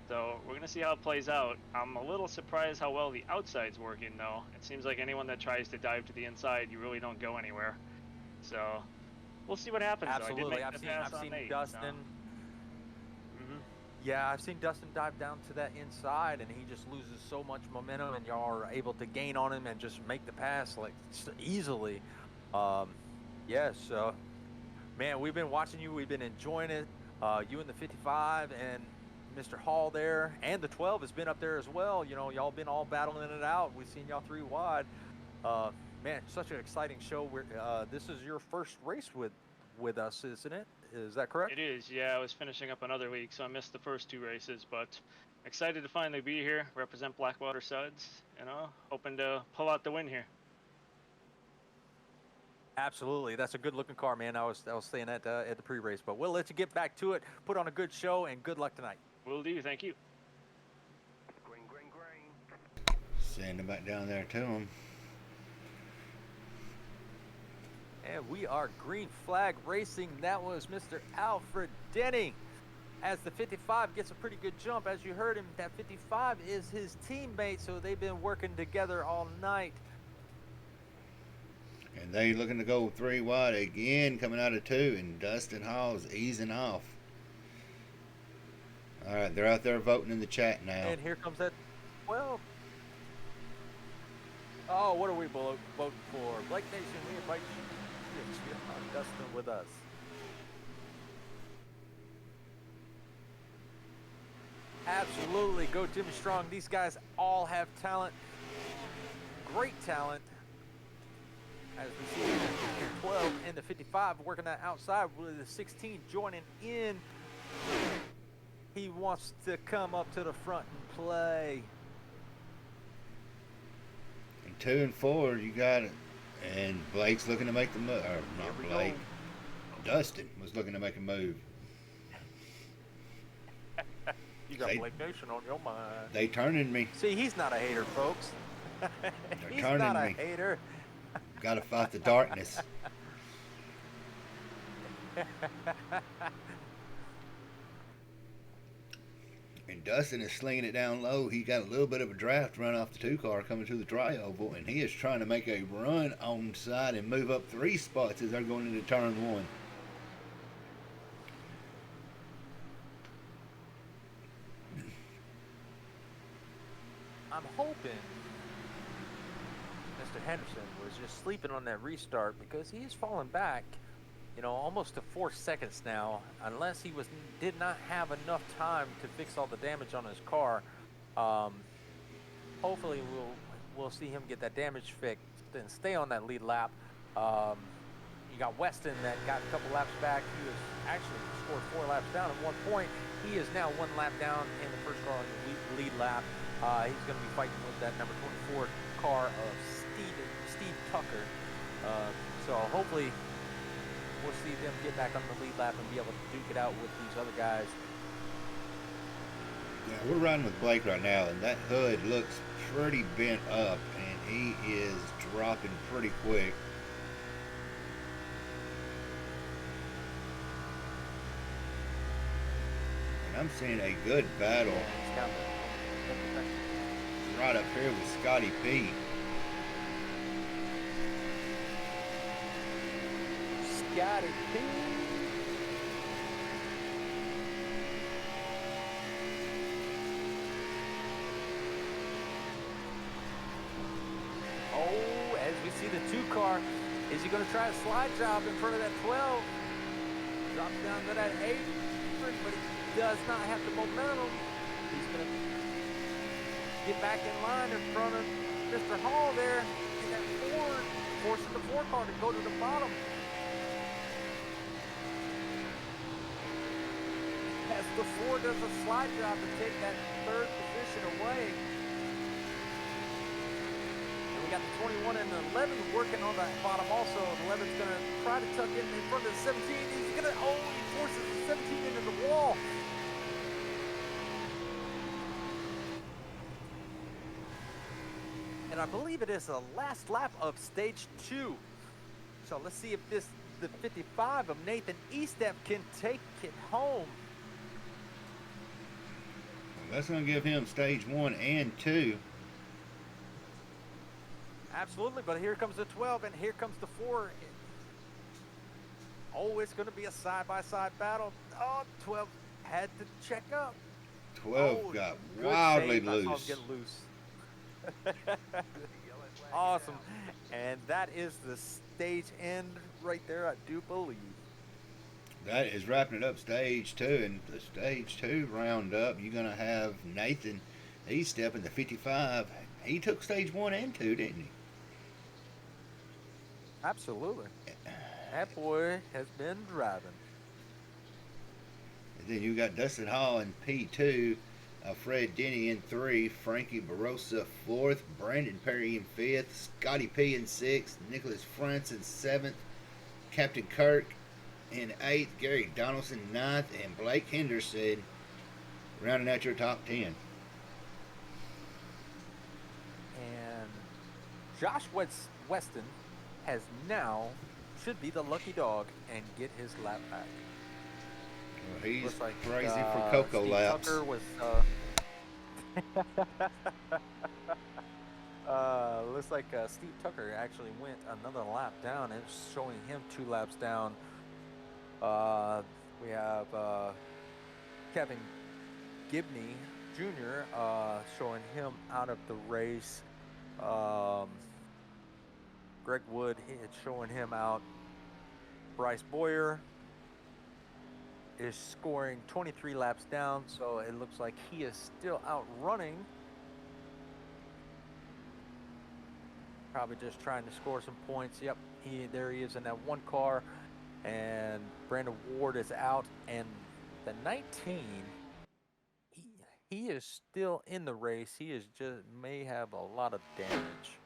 So we're going to see how it plays out. I'm a little surprised how well the outside's working, though. It seems like anyone that tries to dive to the inside, you really don't go anywhere. So we'll see what happens. Absolutely. Though. I did make I've seen Nate, Dustin. So. Yeah, I've seen Dustin dive down to that inside, and he just loses so much momentum, and y'all are able to gain on him and just make the pass like easily. So, man, we've been watching you. We've been enjoying it. You in the 55 and Mr. Hall there, and the 12 has been up there as well. Y'all been all battling it out. We've seen y'all 3 wide. Man, such an exciting show. This is your first race with us, isn't it? Is that correct? It is, yeah. I was finishing up another week, so I missed the first 2 races, but excited to finally be here, represent Blackwater Suds, hoping to pull out the win here. Absolutely, that's a good-looking car, man. I was saying that at the pre-race, but we'll let you get back to it. Put on a good show, and good luck tonight. Will do, thank you. Green, green, green. Send him back down there to him. And we are green flag racing. That was Mr. Alfred Denny. As the 55 gets a pretty good jump, as you heard him, that 55 is his teammate, so they've been working together all night. And they looking to go 3 wide again, coming out of 2, and Dustin Hall's easing off. All right, they're out there voting in the chat now. And here comes that 12. Oh, what are we voting for? Blake Nation, we invite you to cheer on Dustin with us. Absolutely, go Jimmy Strong. These guys all have talent, great talent. As we see the 12 and the 55 working that outside with the 16 joining in. He wants to come up to the front and play. And 2 and 4, you got it. And Blake's looking to make the move. Or not Blake. Dustin was looking to make a move. You got Blake Nation on your mind. They turning me. See, he's not a hater, folks. He's turning not a me. hater. Got to fight the darkness. And Dustin is slinging it down low. He got a little bit of a draft run off the 2 car coming to the tri-oval, and he is trying to make a run on side and move up 3 spots as they're going into turn 1. I'm hoping Mr. Henderson was just sleeping on that restart, because he is falling back, almost to 4 seconds now, unless he did not have enough time to fix all the damage on his car. Hopefully we'll see him get that damage fixed and stay on that lead lap. You got Weston that got a couple laps back. He was actually scored 4 laps down at one point. He is now 1 lap down in the first car on the lead lap. He's going to be fighting with that number 24 car of Steve Tucker. So hopefully we'll see see them get back on the lead lap and be able to duke it out with these other guys. Yeah, we're riding with Blake right now, and that hood looks pretty bent up, and he is dropping pretty quick. And I'm seeing a good battle He's got right up here with Scotty P. Scotty P. Oh, as we see the 2 car, is he going to try a slide job in front of that 12? Drops down to that 8, but he does not have the momentum. He's going to get back in line in front of Mr. Hall there in that Ford, forcing the 4 car to go to the bottom. As the 4 does a slide job to take that 3rd position away. And we got the 21 and the 11 working on that bottom also. The 11's going to try to tuck in front of the 17. He's going to, he forces the 17 into the wall. And I believe it is the last lap of stage 2. So let's see if the 55 of Nathan Estep can take it home. That's going to give him stage 1 and 2. Absolutely, but here comes the 12 and here comes the 4. Oh, it's going to be a side-by-side battle. Oh, 12 had to check up. 12 got good wildly save. I saw him loose. get loose. Awesome. And that is the stage end right there, I do believe. That is wrapping it up stage 2, and the stage 2 roundup, you're going to have Nathan. He's stepping to 55. He took stage 1 and 2, didn't he? Absolutely. That boy has been driving. And then you got Dustin Hall in P2, Fred Denny in 3, Frankie Barossa 4th, Brandon Perry in 5th, Scotty P in 6th, Nicholas France in 7th, Captain Kirk in 8th, Gary Donaldson 9th, and Blake Henderson rounding out your top 10. And Josh Weston should be the lucky dog and get his lap back. Well, he's Looks like, crazy for Coco Steve laps. Tucker was, looks like Steve Tucker actually went another lap down. It's showing him 2 laps down. We have Kevin Gibney Jr. Showing him out of the race. Greg Wood is showing him out. Bryce Boyer is scoring 23 laps down, so it looks like he is still out running. Probably just trying to score some points. Yep, there he is in that 1 car. And Brandon Ward is out, and the 19, he is still in the race. He is just may have a lot of damage.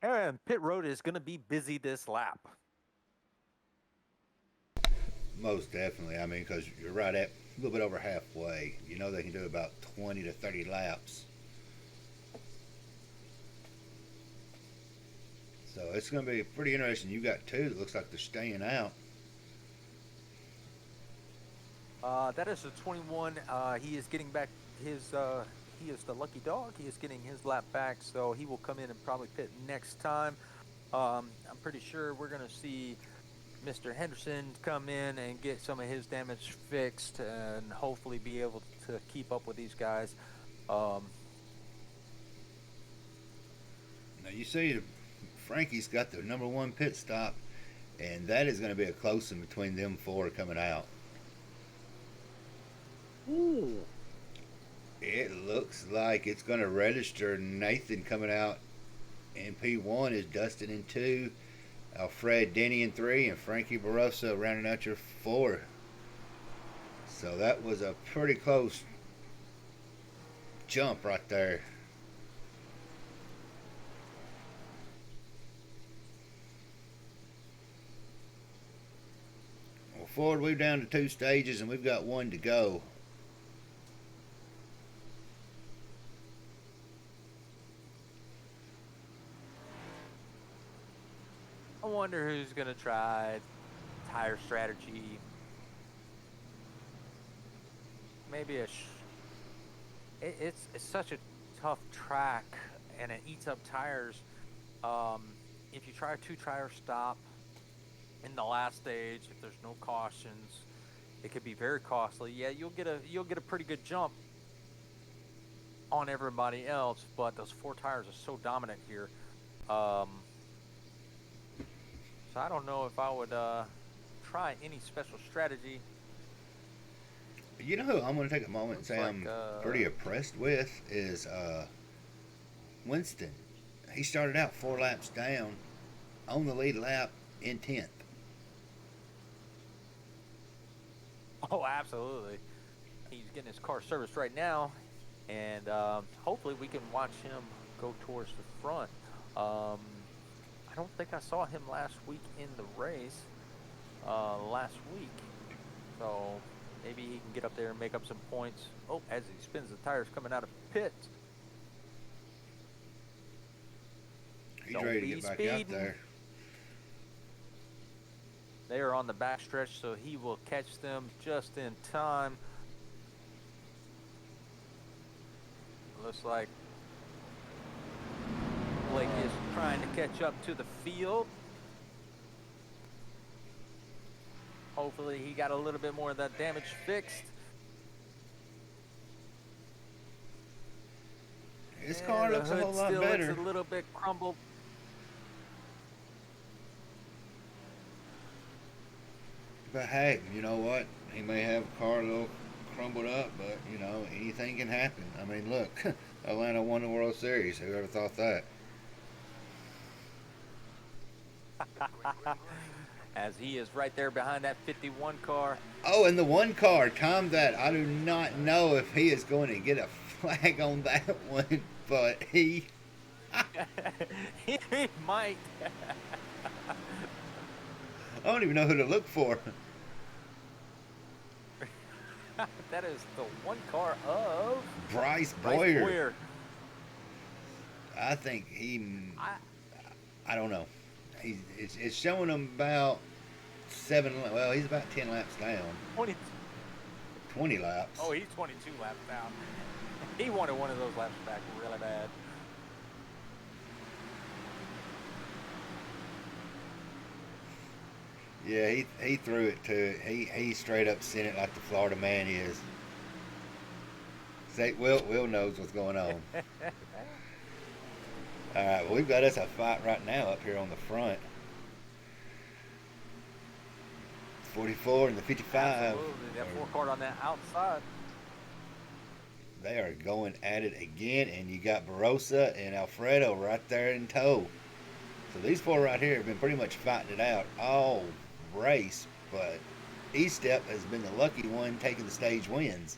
And pit road is going to be busy this lap. Most definitely. I mean, because you're right at a little bit over halfway. You know they can do about 20 to 30 laps. So it's going to be pretty interesting. You got 2 that looks like they're staying out. That is the 21. He is getting back his. He is the lucky dog. He is getting his lap back, so he will come in and probably pit next time. I'm pretty sure we're going to see Mr. Henderson come in and get some of his damage fixed and hopefully be able to keep up with these guys. Now you see Frankie's got the #1 pit stop, and that is going to be a close one between them 4 coming out. Ooh. It looks like it's going to register Nathan coming out in P1 is Dustin in 2, Fred Denny in 3, and Frankie Barossa rounding out your 4. So that was a pretty close jump right there. Ford, we're down to 2 stages and we've got 1 to go. I wonder who's gonna try tire strategy. Maybe it's such a tough track and it eats up tires. If you try a 2 tire stop in the last stage, if there's no cautions, it could be very costly. Yeah, you'll get a pretty good jump on everybody else, but those 4 tires are so dominant here. Um, so I don't know if I would try any special strategy. You know who I'm going to take a moment and Looks say like I'm pretty impressed with is Winston. He started out 4 laps down on the lead lap in 10th. Oh, absolutely. He's getting his car serviced right now, and hopefully we can watch him go towards the front. I don't think I saw him last week in the race, last week. So maybe he can get up there and make up some points. Oh, as he spins the tires coming out of pit. He's Don't ready to be get back speeding. out there. They are on the backstretch, so he will catch them just in time. Looks like Blake is trying to catch up to the field. Hopefully he got a little bit more of that damage fixed. His Yeah, car the looks a hood whole lot still better. looks a little bit crumbled. But hey, you know what? He may have a car a little crumbled up, but you know, anything can happen. I mean, look, Atlanta won the World Series. Who ever thought that? As he is right there behind that 51 car. Oh, and the 1 car, time that. I do not know if he is going to get a flag on that one, but he. He might. I don't even know who to look for. That is the 1 car of Bryce Bryce Boyer. Boyer. I think he. I don't know. It's showing him about 7. Well, he's about 10 laps down. 20 laps. Oh, he's 22 laps down. He wanted one of those laps back really bad. Yeah, he threw it to. He straight up sent it like the Florida man is. Say, Will knows what's going on. All right, well, we've got us a fight right now up here on the front. 44 and the 55. Absolutely, that 4 car on that outside. They are going at it again, and you got Barossa and Alfredo right there in tow. So these 4 right here have been pretty much fighting it out all race, but E-Step has been the lucky one taking the stage wins.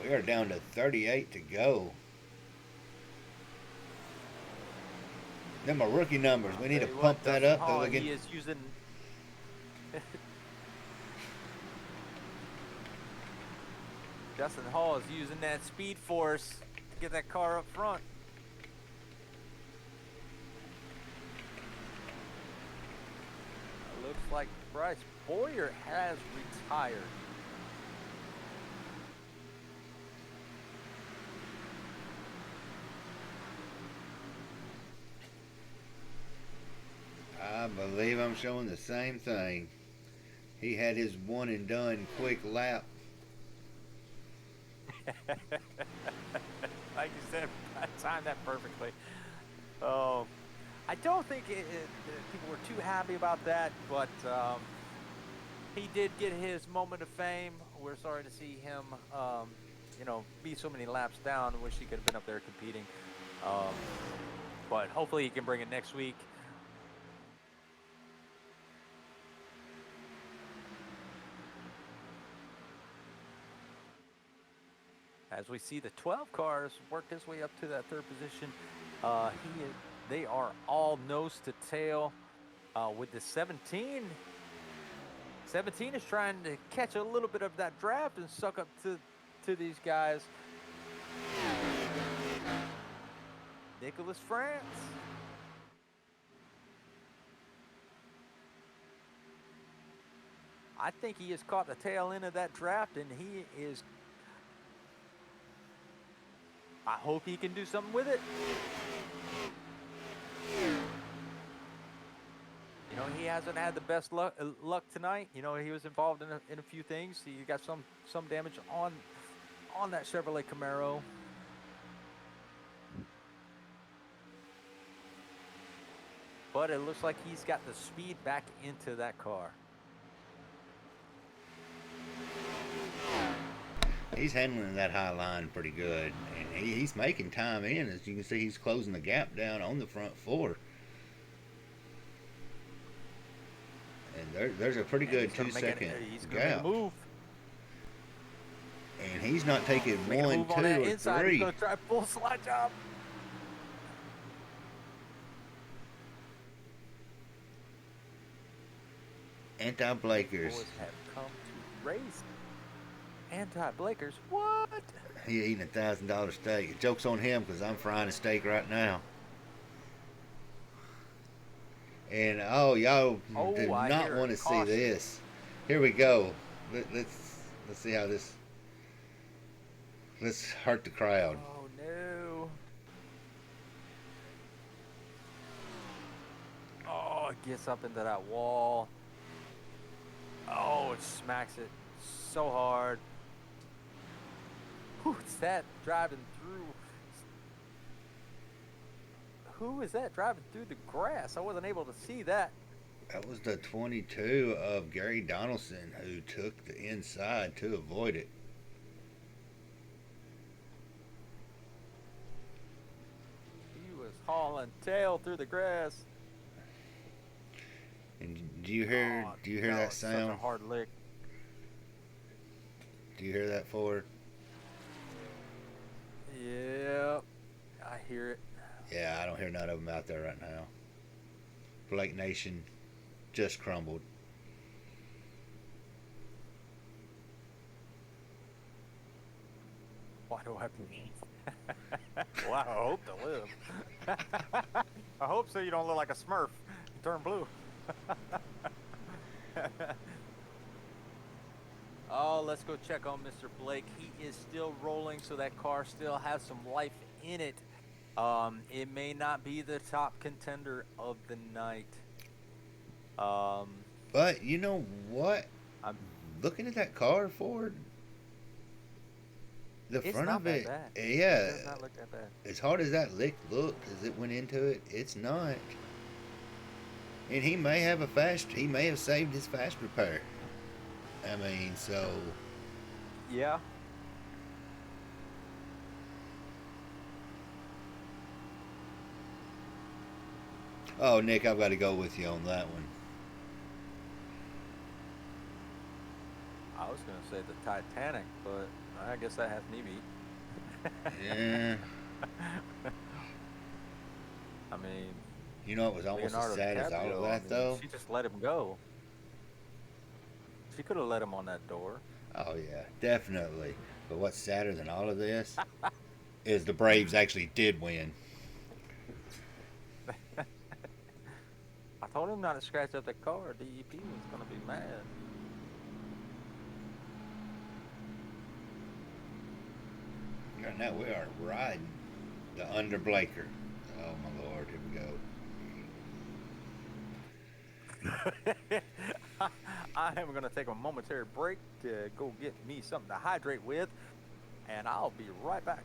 We are down to 38 to go. Them are rookie numbers. We need to pump that up. Oh, They're looking. he is using. Justin Hall is using that speed force to get that car up front. Looks like Bryce Boyer has retired. I believe I'm showing the same thing. He had his one and done quick lap. Like you said, I timed that perfectly. Oh, I don't think people were too happy about that, but he did get his moment of fame. We're sorry to see him, be so many laps down. Wish he could have been up there competing. But hopefully he can bring it next week. As we see the 12 cars work his way up to that third position, they are all nose to tail with the 17. 17 is trying to catch a little bit of that draft and suck up to these guys. Nicholas France. I think he has caught the tail end of that draft, and he is. I hope he can do something with it. You know, he hasn't had the best luck tonight. You know, he was involved in a few things. He got some damage on that Chevrolet Camaro. But it looks like he's got the speed back into that car. He's handling that high line pretty good, and he's making time in. As you can see, he's closing the gap down on the front four. And there's a pretty good 2 second gap. Move. And he's not taking one, two, on that or inside. three. He's going to try full slide job. Anti-Blakers. Boys have come to race. Anti-Blakers? What? He eating $1,000 steak. Joke's on him because I'm frying a steak right now. And y'all do not want to see this. Here we go. Let's see how this. Let's hurt the crowd. Oh no! Oh, it gets up into that wall. Oh, it smacks it so hard. Who's that driving through? Who is that driving through the grass? I wasn't able to see that. That was the 22 of Gary Donaldson who took the inside to avoid it. He was hauling tail through the grass. And do you hear that sound? Such a hard lick. Do you hear that, Ford? Yep, I hear it. Yeah, I don't hear none of them out there right now. Blake Nation just crumbled. Why do I have to? Well, I hope to live. I hope so you don't look like a Smurf and turn blue. Oh, let's go check on Mr. Blake. He is still rolling, so that car still has some life in it. It may not be the top contender of the night. But you know what? I'm looking at that car, Ford. The It's front not of that it, bad. yeah. It does not look that bad. As hard as that lick looked as it went into it, it's not. And he may have saved his fast repair. I mean, so Yeah. oh, Nick, I've got to go with you on that one. I was gonna say the Titanic, but I guess that has me beat. Yeah. I mean, You know, it was almost Leonardo as sad as all DiCaprio, of that, I mean, though. She just let him go. She could have let him on that door. Oh, yeah, definitely. But what's sadder than all of this is the Braves actually did win. I told him not to scratch up the car. DEP was gonna be mad. Right now, we are riding the Underblaker. Oh, my Lord, here we go. I am gonna take a momentary break to go get me something to hydrate with, and I'll be right back.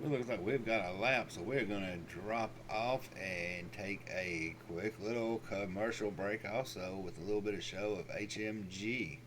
It looks like we've got a lap, so we're going to drop off and take a quick little commercial break also with a little bit of show of HMG.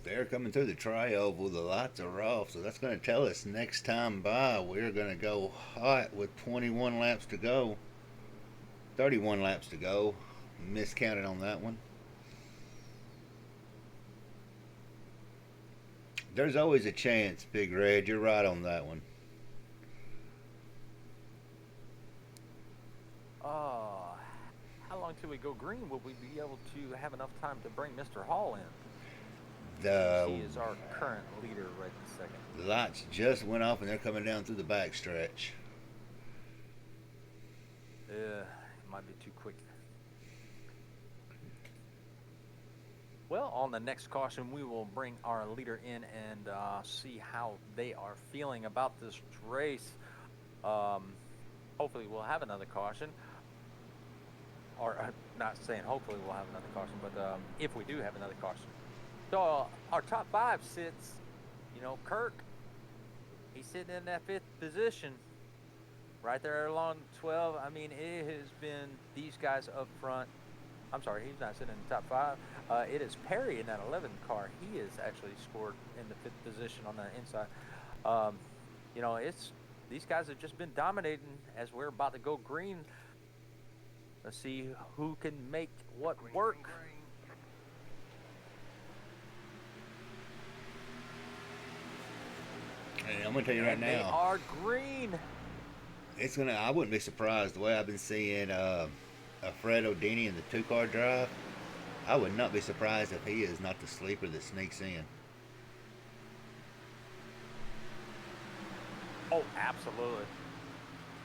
They're coming through the tri-oval. The lights are off, so that's going to tell us next time by we're going to go hot with 21 laps to go. 31 laps to go. Miscounted on that one. There's always a chance, Big Red. You're right on that one. How long till we go green will we be able to have enough time to bring Mr. Hall in? He is our current leader right this second. The lights just went off and they're coming down through the back stretch. It might be too quick. Well, on the next caution, we will bring our leader in and see how they are feeling about this race. Hopefully, we'll have another caution. Or not saying hopefully we'll have another caution, but if we do have another caution. So our top 5 sits, Kirk. He's sitting in that 5th position, right there along 12. I mean, it has been these guys up front. I'm sorry, he's not sitting in the top 5. It is Perry in that 11 car. He has actually scored in the 5th position on the inside. It's these guys have just been dominating as we're about to go green. Let's see who can make what work. Hey, I'm gonna tell you right now. They are green. It's gonna. I wouldn't be surprised the way I've been seeing Fred O'Dini in the 2-car drive. I would not be surprised if he is not the sleeper that sneaks in. Oh, absolutely.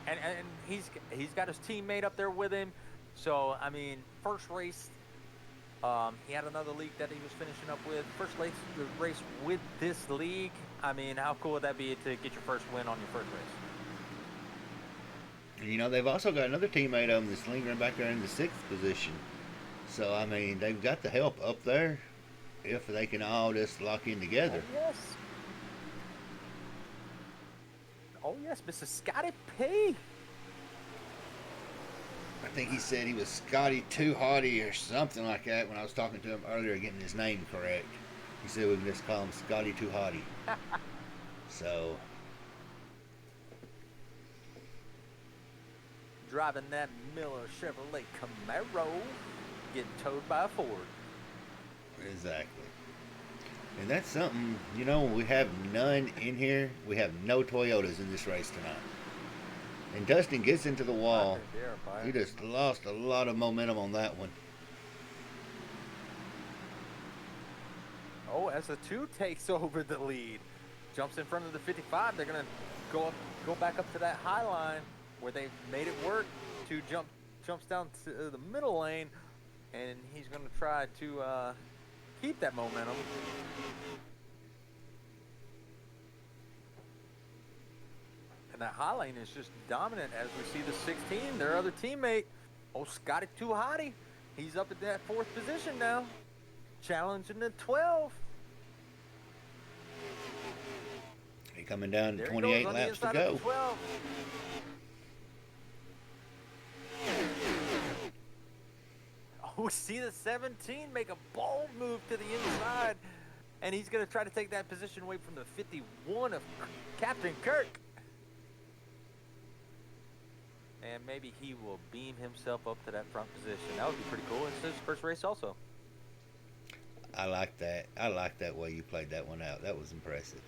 And he's got his teammate up there with him. So, I mean, first race, he had another league that he was finishing up with. First race with this league. I mean, how cool would that be to get your first win on your first race? They've also got another teammate of them that's lingering back there in the 6th position. So, I mean, they've got the help up there if they can all just lock in together. Oh, yes, Mr. Scotty P. I think he said he was Scotty Too Hottie or something like that when I was talking to him earlier, getting his name correct. He said we can just call him Scotty Too Hottie. So, driving that Miller Chevrolet Camaro, getting towed by a Ford. Exactly. And that's something, we have none in here. We have no Toyotas in this race tonight. And Dustin gets into the wall. He just lost a lot of momentum on that one. Oh, as the 2 takes over the lead. Jumps in front of the 55. They're going to go back up to that high line where they made it work. 2 jumps down to the middle lane, and he's going to try to keep that momentum. And that high lane is just dominant as we see the 16, their other teammate, Scotty Too Hottie. He's up at that 4th position now, challenging the 12. He coming down to There 28 laps to go. Oh, we see the 17 make a bold move to the inside, and he's going to try to take that position away from the 51 of Captain Kirk. And maybe he will beam himself up to that front position. That would be pretty cool. It's his first race also. I like that. I like that way you played that one out. That was impressive.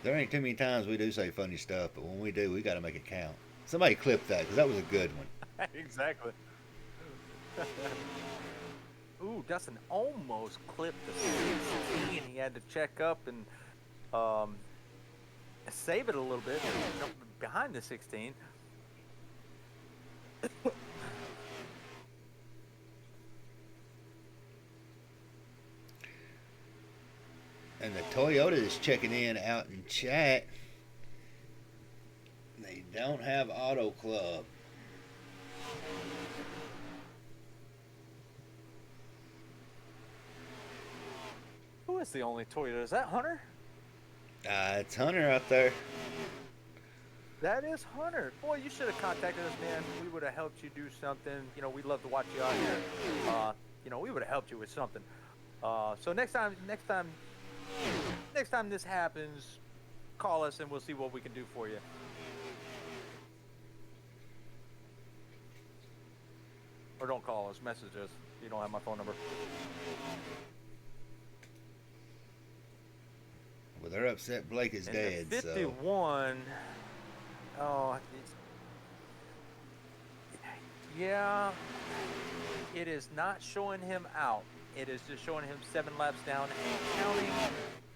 There ain't too many times we do say funny stuff, but when we do, we got to make it count. Somebody clip that, because that was a good one. Exactly. Ooh, Dustin almost clipped the 16. He had to check up and save it a little bit. Jump behind the 16. And the Toyota is checking in out in chat. They don't have Autoclub. Who is the only Toyota? Is that Hunter? It's Hunter out there. That is Hunter. Boy, you should have contacted us, man. We would have helped you do something. You know, we'd love to watch you out here. You know, we would have helped you with something. So next time this happens, call us and we'll see what we can do for you. Or don't call us, message us. You don't have my phone number. Well, they're upset Blake is And dead. the 51. Oh, yeah. It is not showing him out. It is just showing him 7 laps down and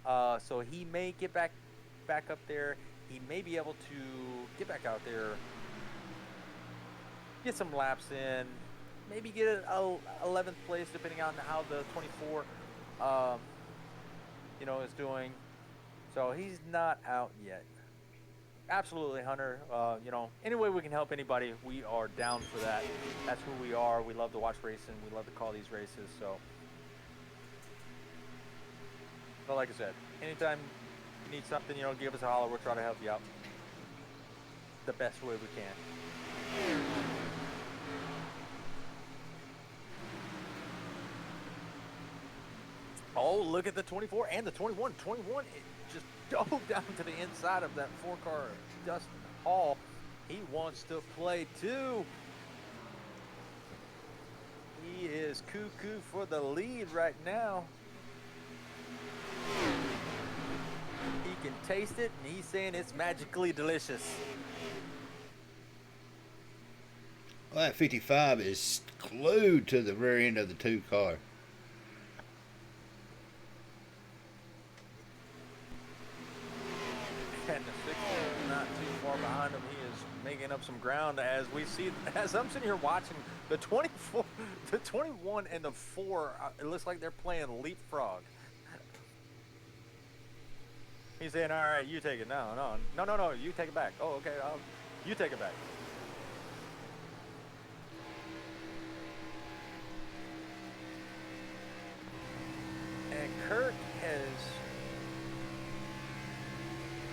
counting. So he may get back up there. He may be able to get back out there, get some laps in, maybe get a 11th place depending on how the 24, is doing. So he's not out yet. Absolutely, Hunter. Any way we can help anybody, we are down for that. That's who we are. We love to watch racing. We love to call these races. But like I said, anytime you need something, give us a holler. We'll try to help you out the best way we can. Oh, look at the 24 and the 21. 21, it just dove down to the inside of that 4-car Dustin Hall. He wants to play too. He is cuckoo for the lead right now. He can taste it, and he's saying it's magically delicious. Well, that 55 is glued to the rear end of the 2-car. And the 6 is not too far behind him. He is making up some ground as we see, as I'm sitting here watching the 24, the 21 and the 4, it looks like they're playing leapfrog. He's saying, all right, you take it. No, you take it back. Oh, okay, you take it back. And Kurt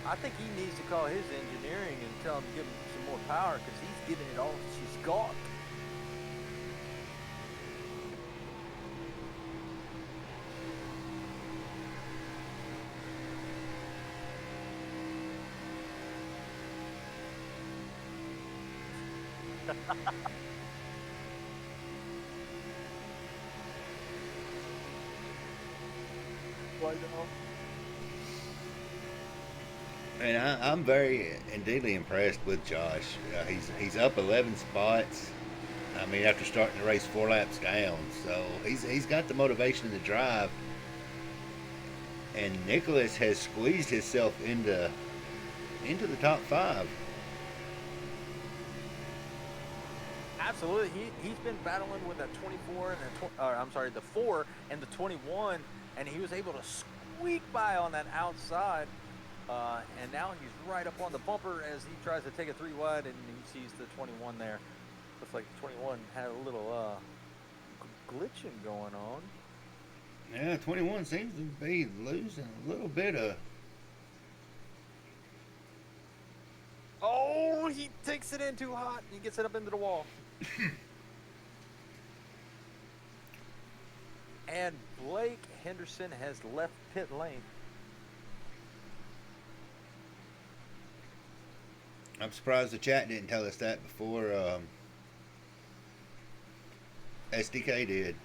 I think he needs to call his engineering and tell him to give him some more power because he's giving it all she's got. Why not? And I'm very indeedly impressed with Josh. He's up 11 spots. I mean, after starting the race 4 laps down, so he's got the motivation and the drive. And Nicholas has squeezed himself into the top 5. Absolutely, he's been battling with that 24 and the 4 and the 21, and he was able to squeak by on that outside. And now he's right up on the bumper as he tries to take a 3 wide, and he sees the 21 there. Looks like the 21 had a little glitching going on. Yeah, 21 seems to be losing a little bit of. Oh, he takes it in too hot. He gets it up into the wall. And Blake Henderson has left pit lane. I'm surprised the chat didn't tell us that before SDK did.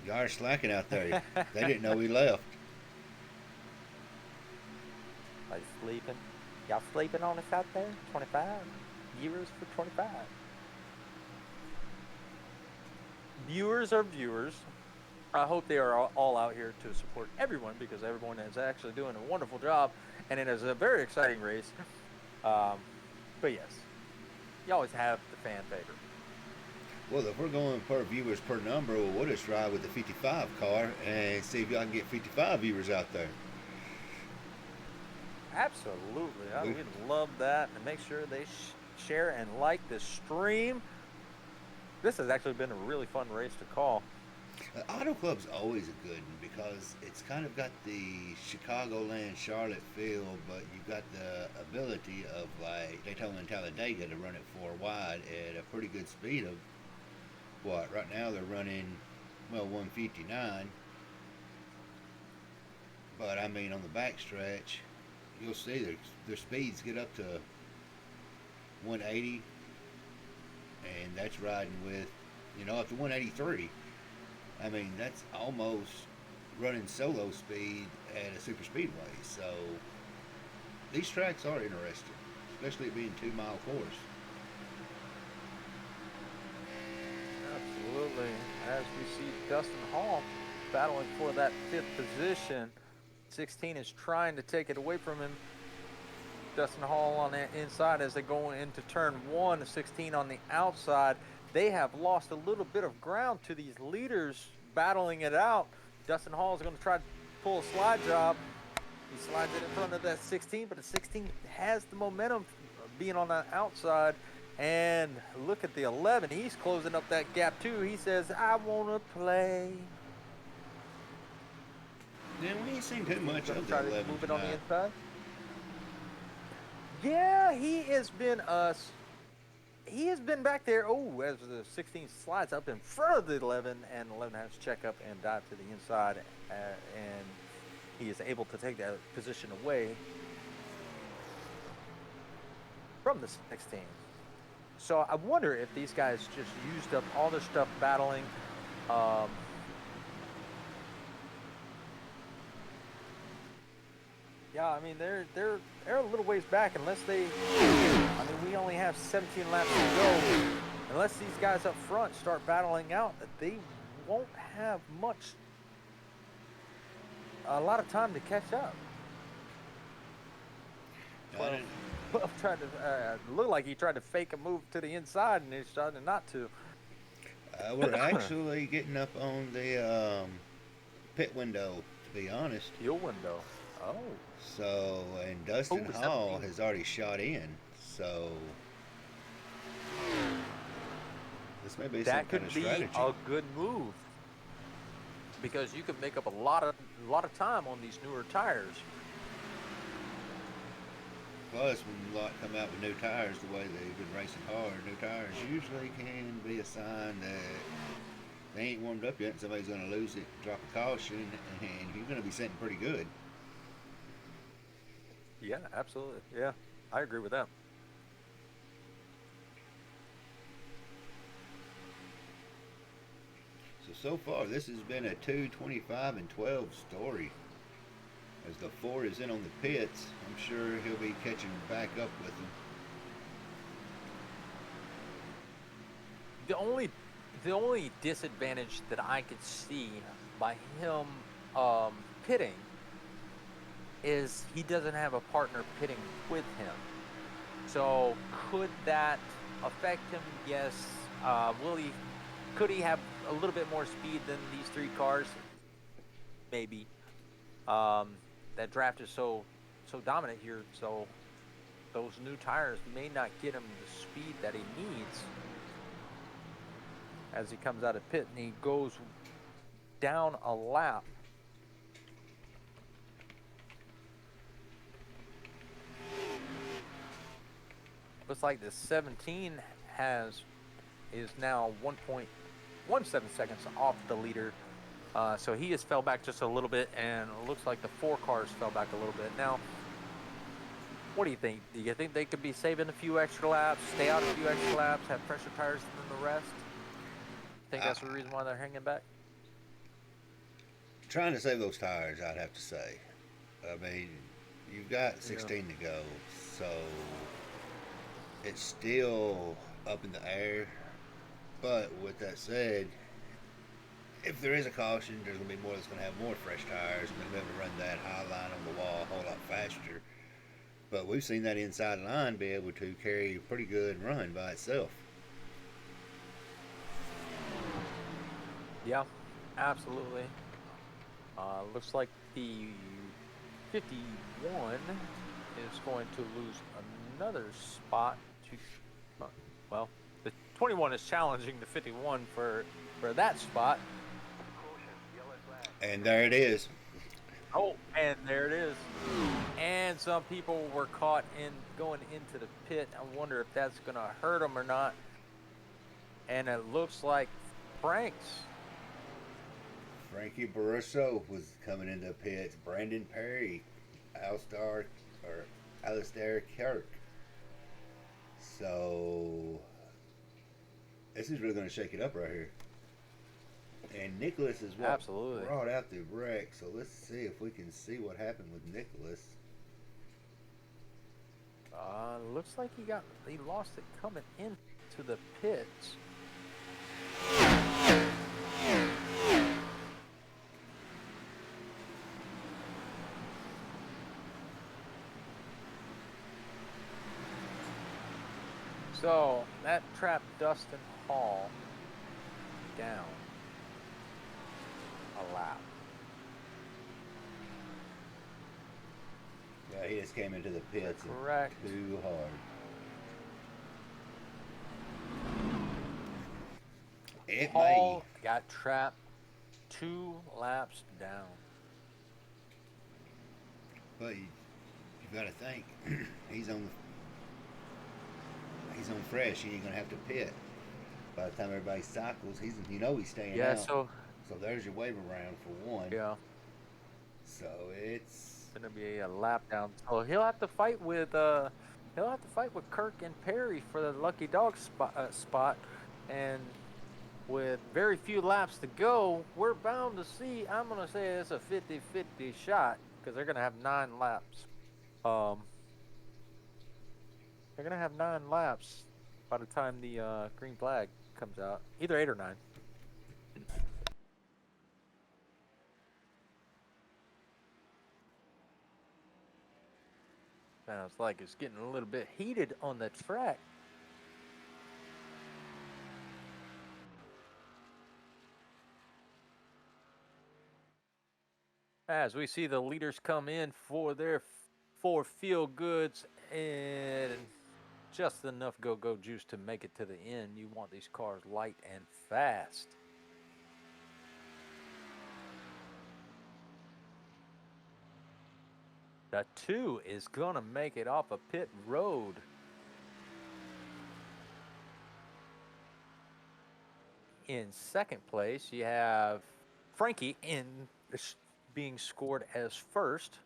Y'all are slacking out there. They didn't know we left. Are you sleeping? Y'all sleeping on us out there? 25? Viewers for 25. Viewers are viewers. I hope they are all out here to support everyone because everyone is actually doing a wonderful job and it is a very exciting race. But yes, you always have the fan favorite. Well, if we're going per viewers per number, well, we'll just ride with the 55 car and see if y'all can get 55 viewers out there. Absolutely. We'd love that. And make sure they share and like this stream. This has actually been a really fun race to call. Autoclub's always a good one because it's kind of got the Chicagoland Charlotte feel, but you've got the ability of like Daytona and Talladega to run it 4 wide at a pretty good speed of what right now they're running 159, but I mean on the backstretch you'll see their speeds get up to 180, and that's riding with up to 183. I mean, that's almost running solo speed at a super speedway. So these tracks are interesting, especially it being 2 mile course. Absolutely. As we see Dustin Hall battling for that 5th position. 16 is trying to take it away from him. Dustin Hall on the inside as they go into turn 1. 16 on the outside. They have lost a little bit of ground to these leaders battling it out. Dustin Hall is going to try to pull a slide job. He slides it in front of that 16, but the 16 has the momentum being on the outside. And look at the 11. He's closing up that gap too. He says, I want to play. Yeah, we ain't seen too much of the Try to 11 move it on the tonight. inside. Yeah, he has been back there. Oh, as the 16 slides up in front of the 11, and 11 has to check up and dive to the inside, and he is able to take that position away from the 16. So I wonder if these guys just used up all their stuff battling. Yeah, I mean they're a little ways back unless they. I mean we only have 17 laps to go. Unless these guys up front start battling out, they won't have a lot of time to catch up. I didn't- Well, tried to look like he tried to fake a move to the inside, and he started not to. We're actually getting up on the pit window, to be honest. Fuel window. Oh. So, and Dustin Oh, Hall 17. has already shot in. So, this may be some That could kind of be strategy. a good move because you could make up a lot of time on these newer tires. Plus, when a lot come out with new tires, the way they've been racing hard, new tires usually can be a sign that they ain't warmed up yet and somebody's going to lose it, drop a caution, and you're going to be sitting pretty good. Yeah, absolutely. Yeah, I agree with that. So far, this has been a 2:25 and 12 story. As the 4 is in on the pits, I'm sure he'll be catching back up with them. The only disadvantage that I could see by him pitting is he doesn't have a partner pitting with him. So could that affect him? Yes. Could he have a little bit more speed than these 3 cars? Maybe. That draft is so dominant here, so those new tires may not get him the speed that he needs as he comes out of pit and he goes down a lap. Looks like the 17 is now 1.17 seconds off the leader. So he just fell back just a little bit, and it looks like the 4 cars fell back a little bit. Now, what do you think? Do you think they could be saving a few extra laps, stay out a few extra laps, have fresher tires than the rest? Think that's the reason why they're hanging back? Trying to save those tires, I'd have to say. I mean, you've got 16 to go, so it's still up in the air. But with that said, if there is a caution, there's going to be more that's going to have more fresh tires. Going to be able to run that high line on the wall a whole lot faster. But we've seen that inside line be able to carry a pretty good run by itself. Yeah, absolutely. Looks like the 51 is going to lose another spot to, well, the 21 is challenging the 51 for that spot. And there it is. Oh, and there it is. And some people were caught in going into the pit. I wonder if that's going to hurt them or not. And it looks like Frank's. Frankie Barroso was coming into pits. Brandon Perry, Alistair Kirk. So this is really going to shake it up right here. And Nicholas is what Absolutely. brought out the wreck. So let's see if we can see what happened with Nicholas. Looks like he lost it coming into the pits. So that trapped Dustin Hall down a lap. Yeah, he just came into the pits Correct. too hard. It Hall got trapped 2 laps down. But you got to think, he's on fresh. He ain't gonna have to pit. By the time everybody cycles, he's staying Yeah, out. so there's your waiver round for one. yeah, So it's gonna be a lap down. So he'll have to fight with Kirk and Perry for the lucky dog spot, and with very few laps to go, we're bound to see. I'm gonna say it's a 50-50 shot because they're gonna have 9 laps. They're gonna have 9 laps by the time the green flag comes out, either 8 or 9. Sounds like it's getting a little bit heated on the track. As we see the leaders come in for their 4 feel goods and just enough go juice to make it to the end. You want these cars light and fast. The 2 is gonna make it off a pit road. In second place, you have Frankie being scored as first.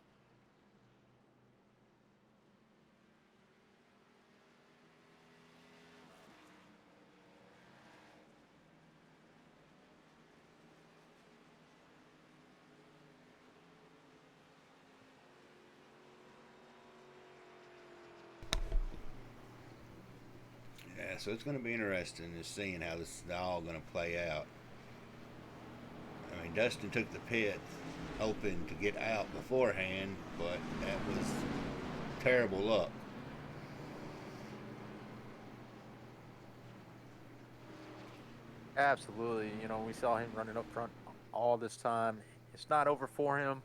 Yeah, so it's going to be interesting to seeing how this is all going to play out. I mean, Dustin took the pit hoping to get out beforehand, but that was terrible luck. Absolutely. We saw him running up front all this time. It's not over for him.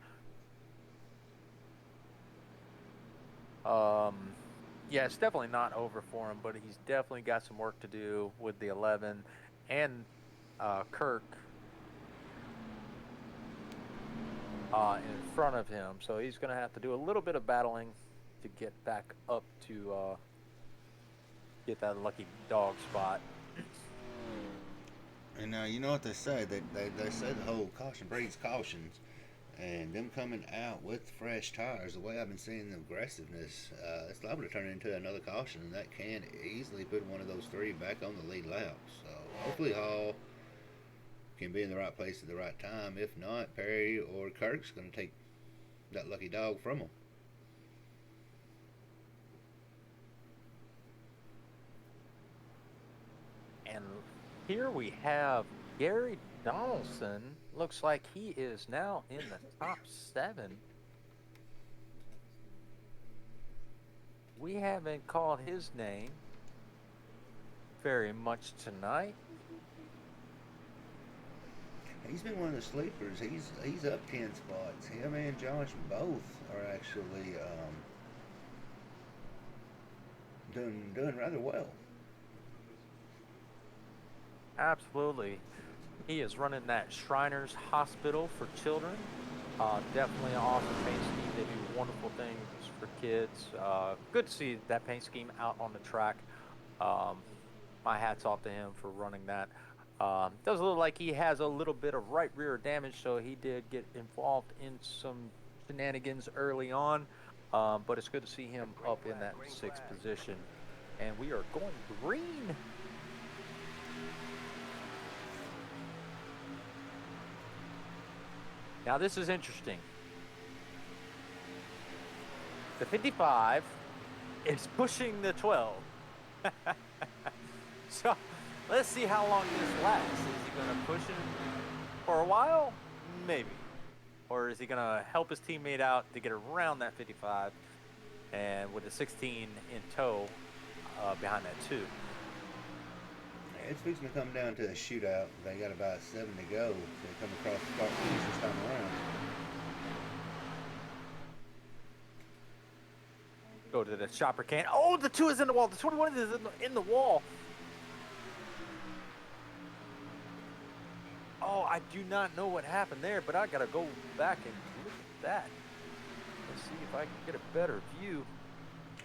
Yeah, it's definitely not over for him, but he's definitely got some work to do with the 11 and Kirk in front of him. So he's going to have to do a little bit of battling to get back up to get that lucky dog spot. And you know what they say? They say the whole caution breeds cautions. And them coming out with fresh tires, the way I've been seeing the aggressiveness, it's liable to turn into another caution, and that can easily put one of those 3 back on the lead lap. So hopefully Hall can be in the right place at the right time. If not, Perry or Kirk's going to take that lucky dog from them. And here we have Gary Donaldson. Looks like he is now in the top 7. We haven't called his name very much tonight. He's been one of the sleepers. He's up 10 spots. Him and Josh both are actually doing rather well. Absolutely. He is running that Shriners Hospital for Children. Definitely an awesome paint scheme. They do wonderful things for kids. Good to see that paint scheme out on the track. Um, my hat's off to him for running that. Does look like he has a little bit of right rear damage, so he did get involved in some shenanigans early on. But it's good to see him up in that sixth position. And we are going green. Now this is interesting. The 55 is pushing the 12. So let's see how long this lasts. Is he going to push him for a while? Maybe. Or is he going to help his teammate out to get around that 55 and with the 16 in tow behind that 2? It's fixing to come down to a shootout. They got about 7 to go. They come across the start finish this time around. Go to the chopper can. Oh, the 2 is in the wall. The 21 is in the wall. Oh, I do not know what happened there, but I gotta go back and look at that. Let's see if I can get a better view.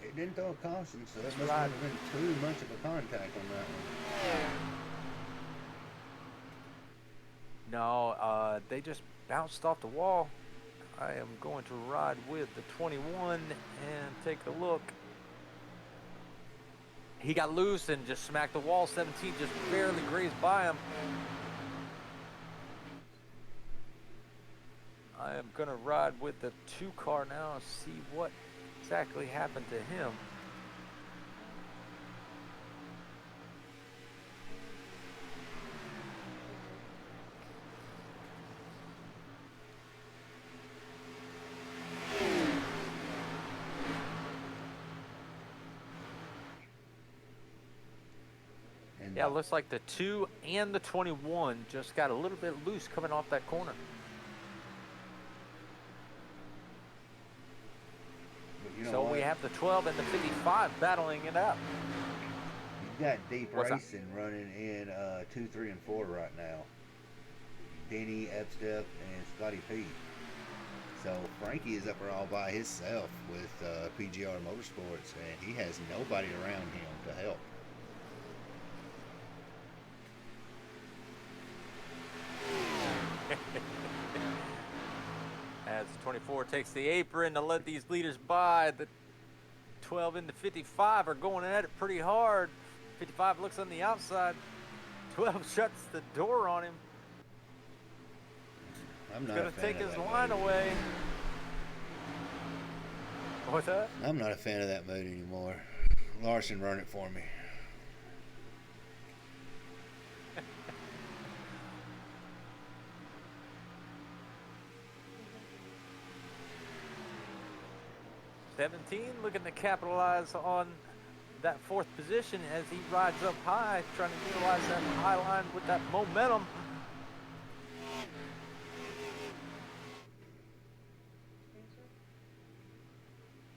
It didn't throw a caution, so that That's must right. not have been too much of a contact on that one. No, they just bounced off the wall. I am going to ride with the 21 and take a look. He got loose and just smacked the wall. 17 just barely grazed by him. I am going to ride with the 2 car now and see what exactly happened to him. And Yeah, it looks like the 2 and the 21 just got a little bit loose coming off that corner. but you know So what? we have the 12 and the 55 battling it out. You got Deep What's that? Racing running in 2, 3, and 4 right now. Denny, Epstep, and Scotty P. So Frankie is up there all by himself with PGR Motorsports, and he has nobody around him to help. As the 24 takes the apron to let these leaders by, the 12 and the 55 are going at it pretty hard. 55 looks on the outside. 12 shuts the door on him. I'm not Gonna a fan take of his that line mood. away. What's that? I'm not a fan of that mood anymore. Larson, run it for me. '17 looking to capitalize on that 4th position as he rides up high, trying to utilize that high line with that momentum.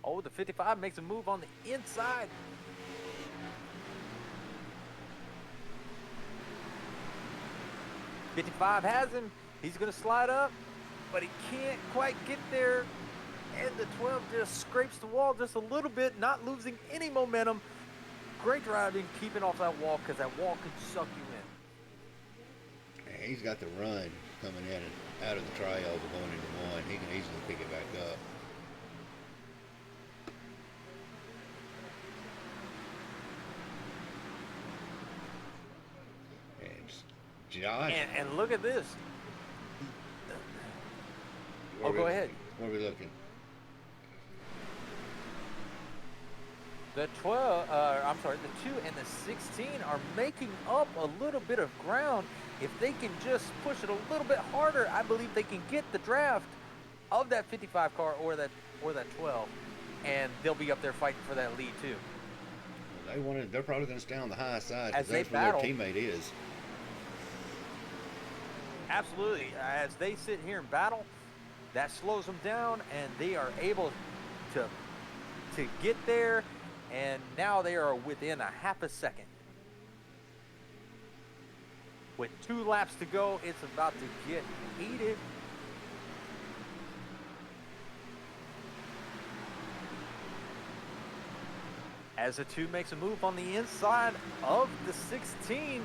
Oh, the 55 makes a move on the inside. '55 has him. He's going to slide up, but he can't quite get there. And the 12 just scrapes the wall just a little bit, not losing any momentum. Great driving, keeping off that wall, because that wall could suck you in. And he's got the run coming in and out of the trioval going into 1. He can easily pick it back up. And Josh, And look at this. where Oh, we go looking? ahead. Where are we looking? The 12, I'm sorry, the 2 and the 16 are making up a little bit of ground. If they can just push it a little bit harder, I believe they can get the draft of that 55 car or that 12, and they'll be up there fighting for that lead too. They're probably going to stay on the high side As because they that's where their battle. teammate is. Absolutely. As they sit here and battle, that slows them down, and they are able to get there, and now they are within a half a second. With 2 laps to go, it's about to get heated. As the 2 makes a move on the inside of the 16.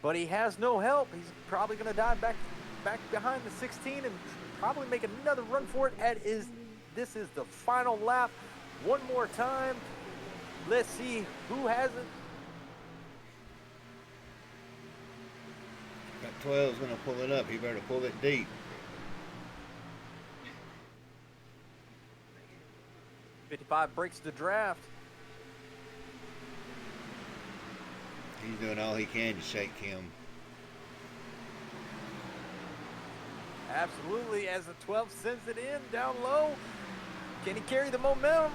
But he has no help. He's probably going to dive back behind the 16 and probably make another run for it. This is the final lap. One more time. Let's see who has it. That 12's going to pull it up. He better pull it deep. 55 breaks the draft. He's doing all he can to shake him. Absolutely, as the 12 sends it in down low. Can he carry the momentum?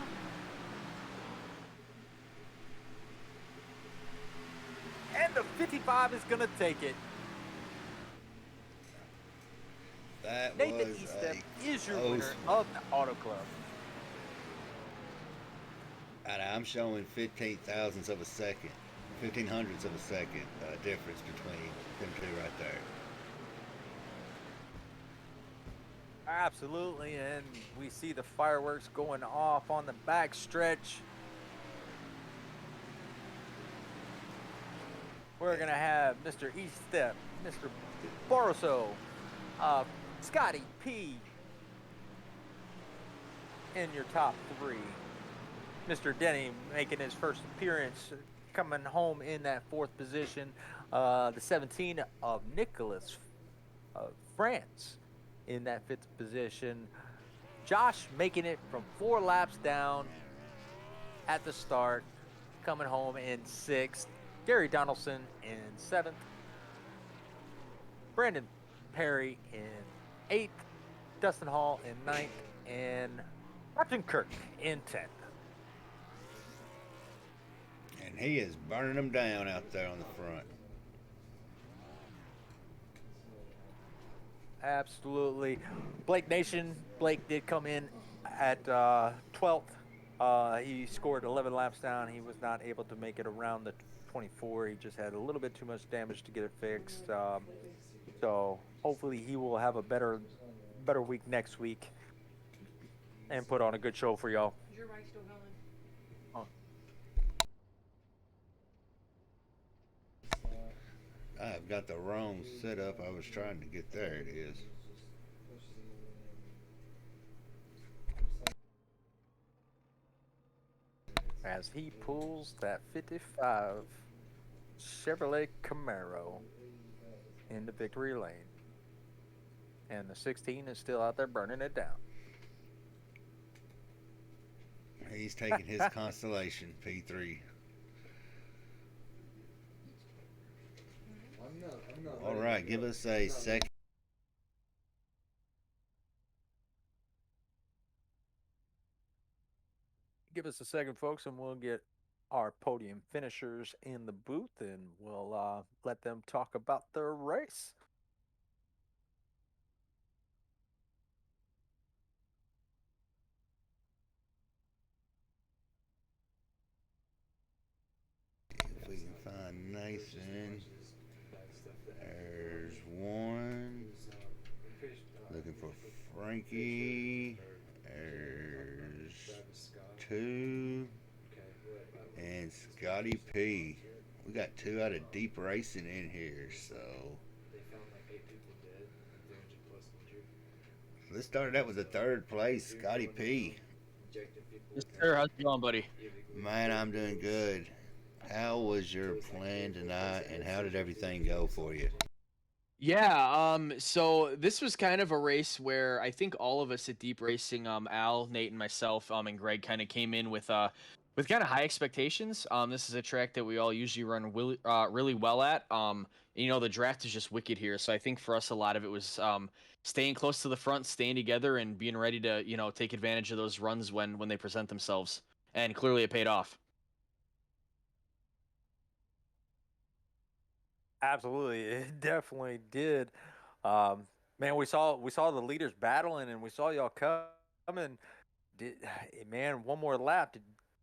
And the 55 is going to take it. That Nathan was Eastep a is your close winner one. of the Auto Club. And I'm showing 15 thousandths of a second, 15 hundredths of a second difference between them two right there. Absolutely, and we see the fireworks going off on the back stretch. We're going to have Mr. Eastep, Mr. Boroso, Scotty P in your top 3. Mr. Denny making his first appearance, coming home in that 4th position. The 17 of Nicholas France in that 5th position. Josh making it from 4 laps down at the start, coming home in 6th. Gary Donaldson in 7th. Brandon Perry in 8th. Dustin Hall in 9th. And Captain Kirk in 10th. And he is burning them down out there on the front. Absolutely. Blake Nation. Blake did come in at 12th. He scored 11 laps down. He was not able to make it around the 24. He just had a little bit too much damage to get it fixed. So hopefully he will have a better week next week and put on a good show for y'all. Is your mic still going? I've got the wrong setup. I was trying to get there. It is. As he pulls that 55 Chevrolet Camaro into victory lane. And the 16 is still out there burning it down. He's taking his Constellation P3. All right, give us a second. Give us a second, folks, and we'll get our podium finishers in the booth and we'll let them talk about their race. If we can find Nathan. There's one. Looking for Frankie. There's 2. And Scotty P. We got 2 out of Deep Racing in here, so. Let's start out with the 3rd place, Scotty P. Yes, sir. How's it going, buddy? Man, I'm doing good. How was your plan tonight, and how did everything go for you? Yeah, so this was kind of a race where I think all of us at Deep Racing, Al, Nate, and myself, and Greg kind of came in with kind of high expectations. This is a track that we all usually run really well at. The draft is just wicked here, so I think for us a lot of it was staying close to the front, staying together, and being ready to take advantage of those runs when they present themselves. And clearly it paid off. Absolutely, it definitely did. Man, we saw the leaders battling, and we saw y'all coming. Did man one more lap?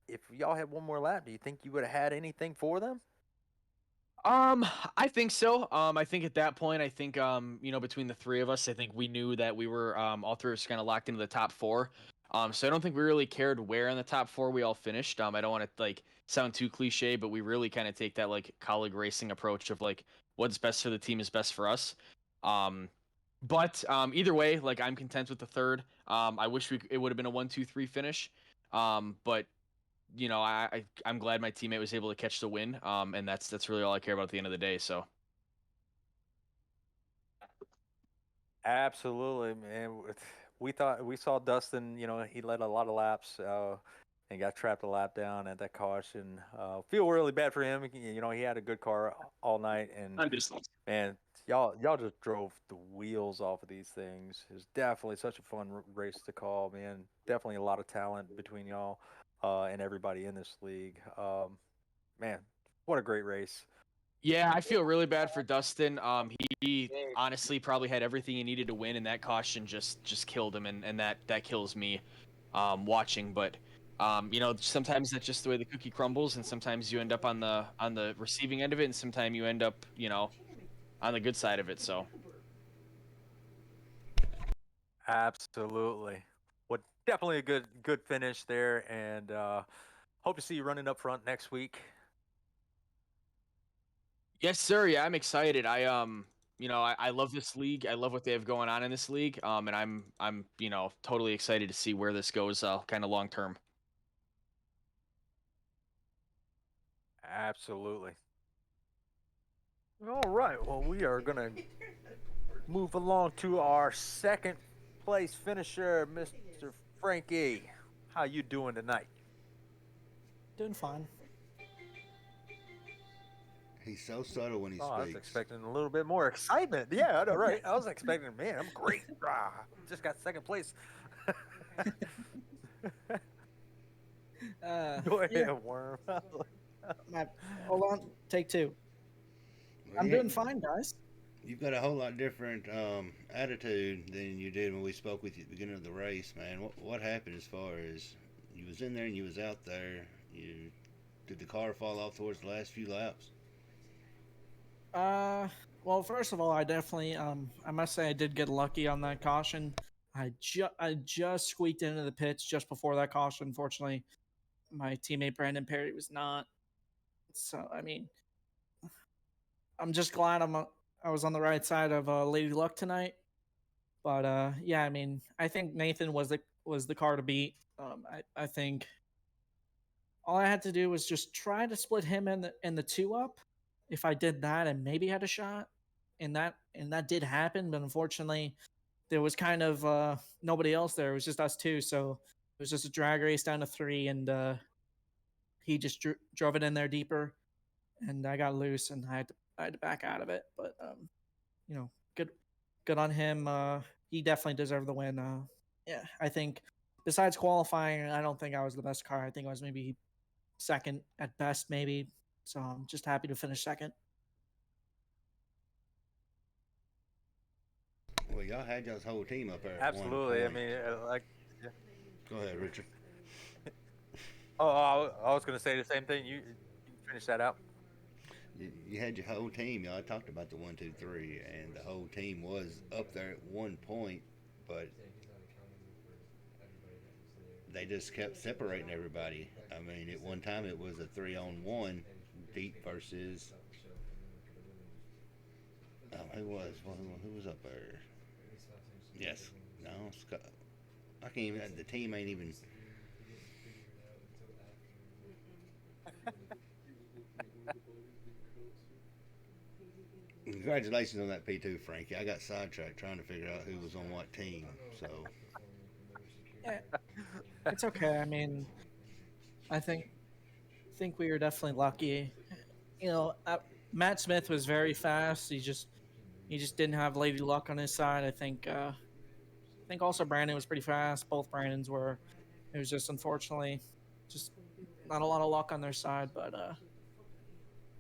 If y'all had one more lap, do you think you would have had anything for them? Um, I think so. I think at that point, I think between the three of us, I think we knew that we were all three of us kind of locked into the top four. So I don't think we really cared where in the top four we all finished. I don't want to like sound too cliche, but we really kind of take that like colleague racing approach of like what's best for the team is best for us. Um, but either way, like I'm content with the third. I wish it would have been a 1-2-3 finish. But I'm glad my teammate was able to catch the win. And that's really all I care about at the end of the day. So Absolutely, man. We saw Dustin. He led a lot of laps and got trapped a lap down at that caution. Feel really bad for him. He had a good car all night, and I'm just man, y'all just drove the wheels off of these things. It was definitely such a fun race to call, man. Definitely a lot of talent between y'all and everybody in this league. Man, what a great race. yeah, I feel really bad for Dustin. He honestly probably had everything he needed to win, and that caution just killed him, and that kills me watching. But sometimes that's just the way the cookie crumbles, and sometimes you end up on the receiving end of it, and sometimes you end up on the good side of it. So Absolutely. Well, definitely a good finish there, and hope to see you running up front next week. yes, sir. Yeah, I'm excited. I love this league. I love what they have going on in this league. And I'm totally excited to see where this goes, kind of long term. Absolutely. All right. Well, we are gonna move along to our second place finisher, Mr. Frankie. How you doing tonight? Doing fine. He's so subtle when he Oh, I was speaks. expecting a little bit more excitement. Yeah, I know, right? I was expecting, man, I'm great. Just got second place. Go ahead, Yeah, Worm. hold on. Take two. Well, I'm doing fine, guys. You've got a whole lot different attitude than you did when we spoke with you at the beginning of the race, man. What happened as far as you was in there and you was out there? Did the car fall off towards the last few laps? Uh, well, first of all, I definitely I must say I did get lucky on that caution. I just squeaked into the pits just before that caution. Unfortunately, my teammate Brandon Perry was not. So I mean, I'm just glad I was on the right side of Lady Luck tonight. But yeah, I mean, I think Nathan was the car to beat. I think all I had to do was just try to split him in the two up. If I did that and maybe had a shot, and that did happen, but unfortunately there was kind of nobody else there. It was just us two, so it was just a drag race down to three, and he just drove it in there deeper, and I got loose, and I had to back out of it. But good on him. He definitely deserved the win. Yeah, I think besides qualifying, I don't think I was the best car. I think I was maybe second at best, maybe. So I'm just happy to finish second. Well, y'all had y'all's whole team up there at one Absolutely. I point. mean, Go ahead, Richard. oh, I was going to say the same thing. You finish that out. You had your whole team. Y'all talked about the 1, 2, 3, and the whole team was up there at one point, but they just kept separating everybody. I mean, at one time it was a 3-on-1 deep versus who was up there? Yes, no, Scott. I can't even. The team ain't even. Congratulations on that P2, Frankie. I got sidetracked trying to figure out who was on what team. So Yeah, it's okay. I mean, I think we were definitely lucky. Matt Smith was very fast. He just didn't have Lady Luck on his side. I think also Brandon was pretty fast. Both Brandons were. It was just unfortunately just not a lot of luck on their side. But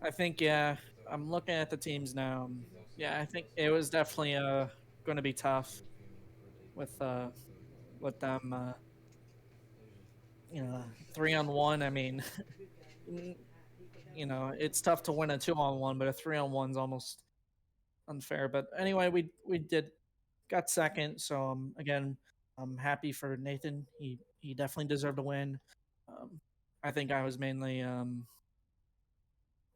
I think yeah, I'm looking at the teams now. Yeah, I think it was definitely going to be tough with them. 3-on-1. I mean, it's tough to win a 2-on-1, but a 3-on-1's almost unfair. But anyway, we did got second, so again, I'm happy for Nathan. He definitely deserved to win. Um, I think I was mainly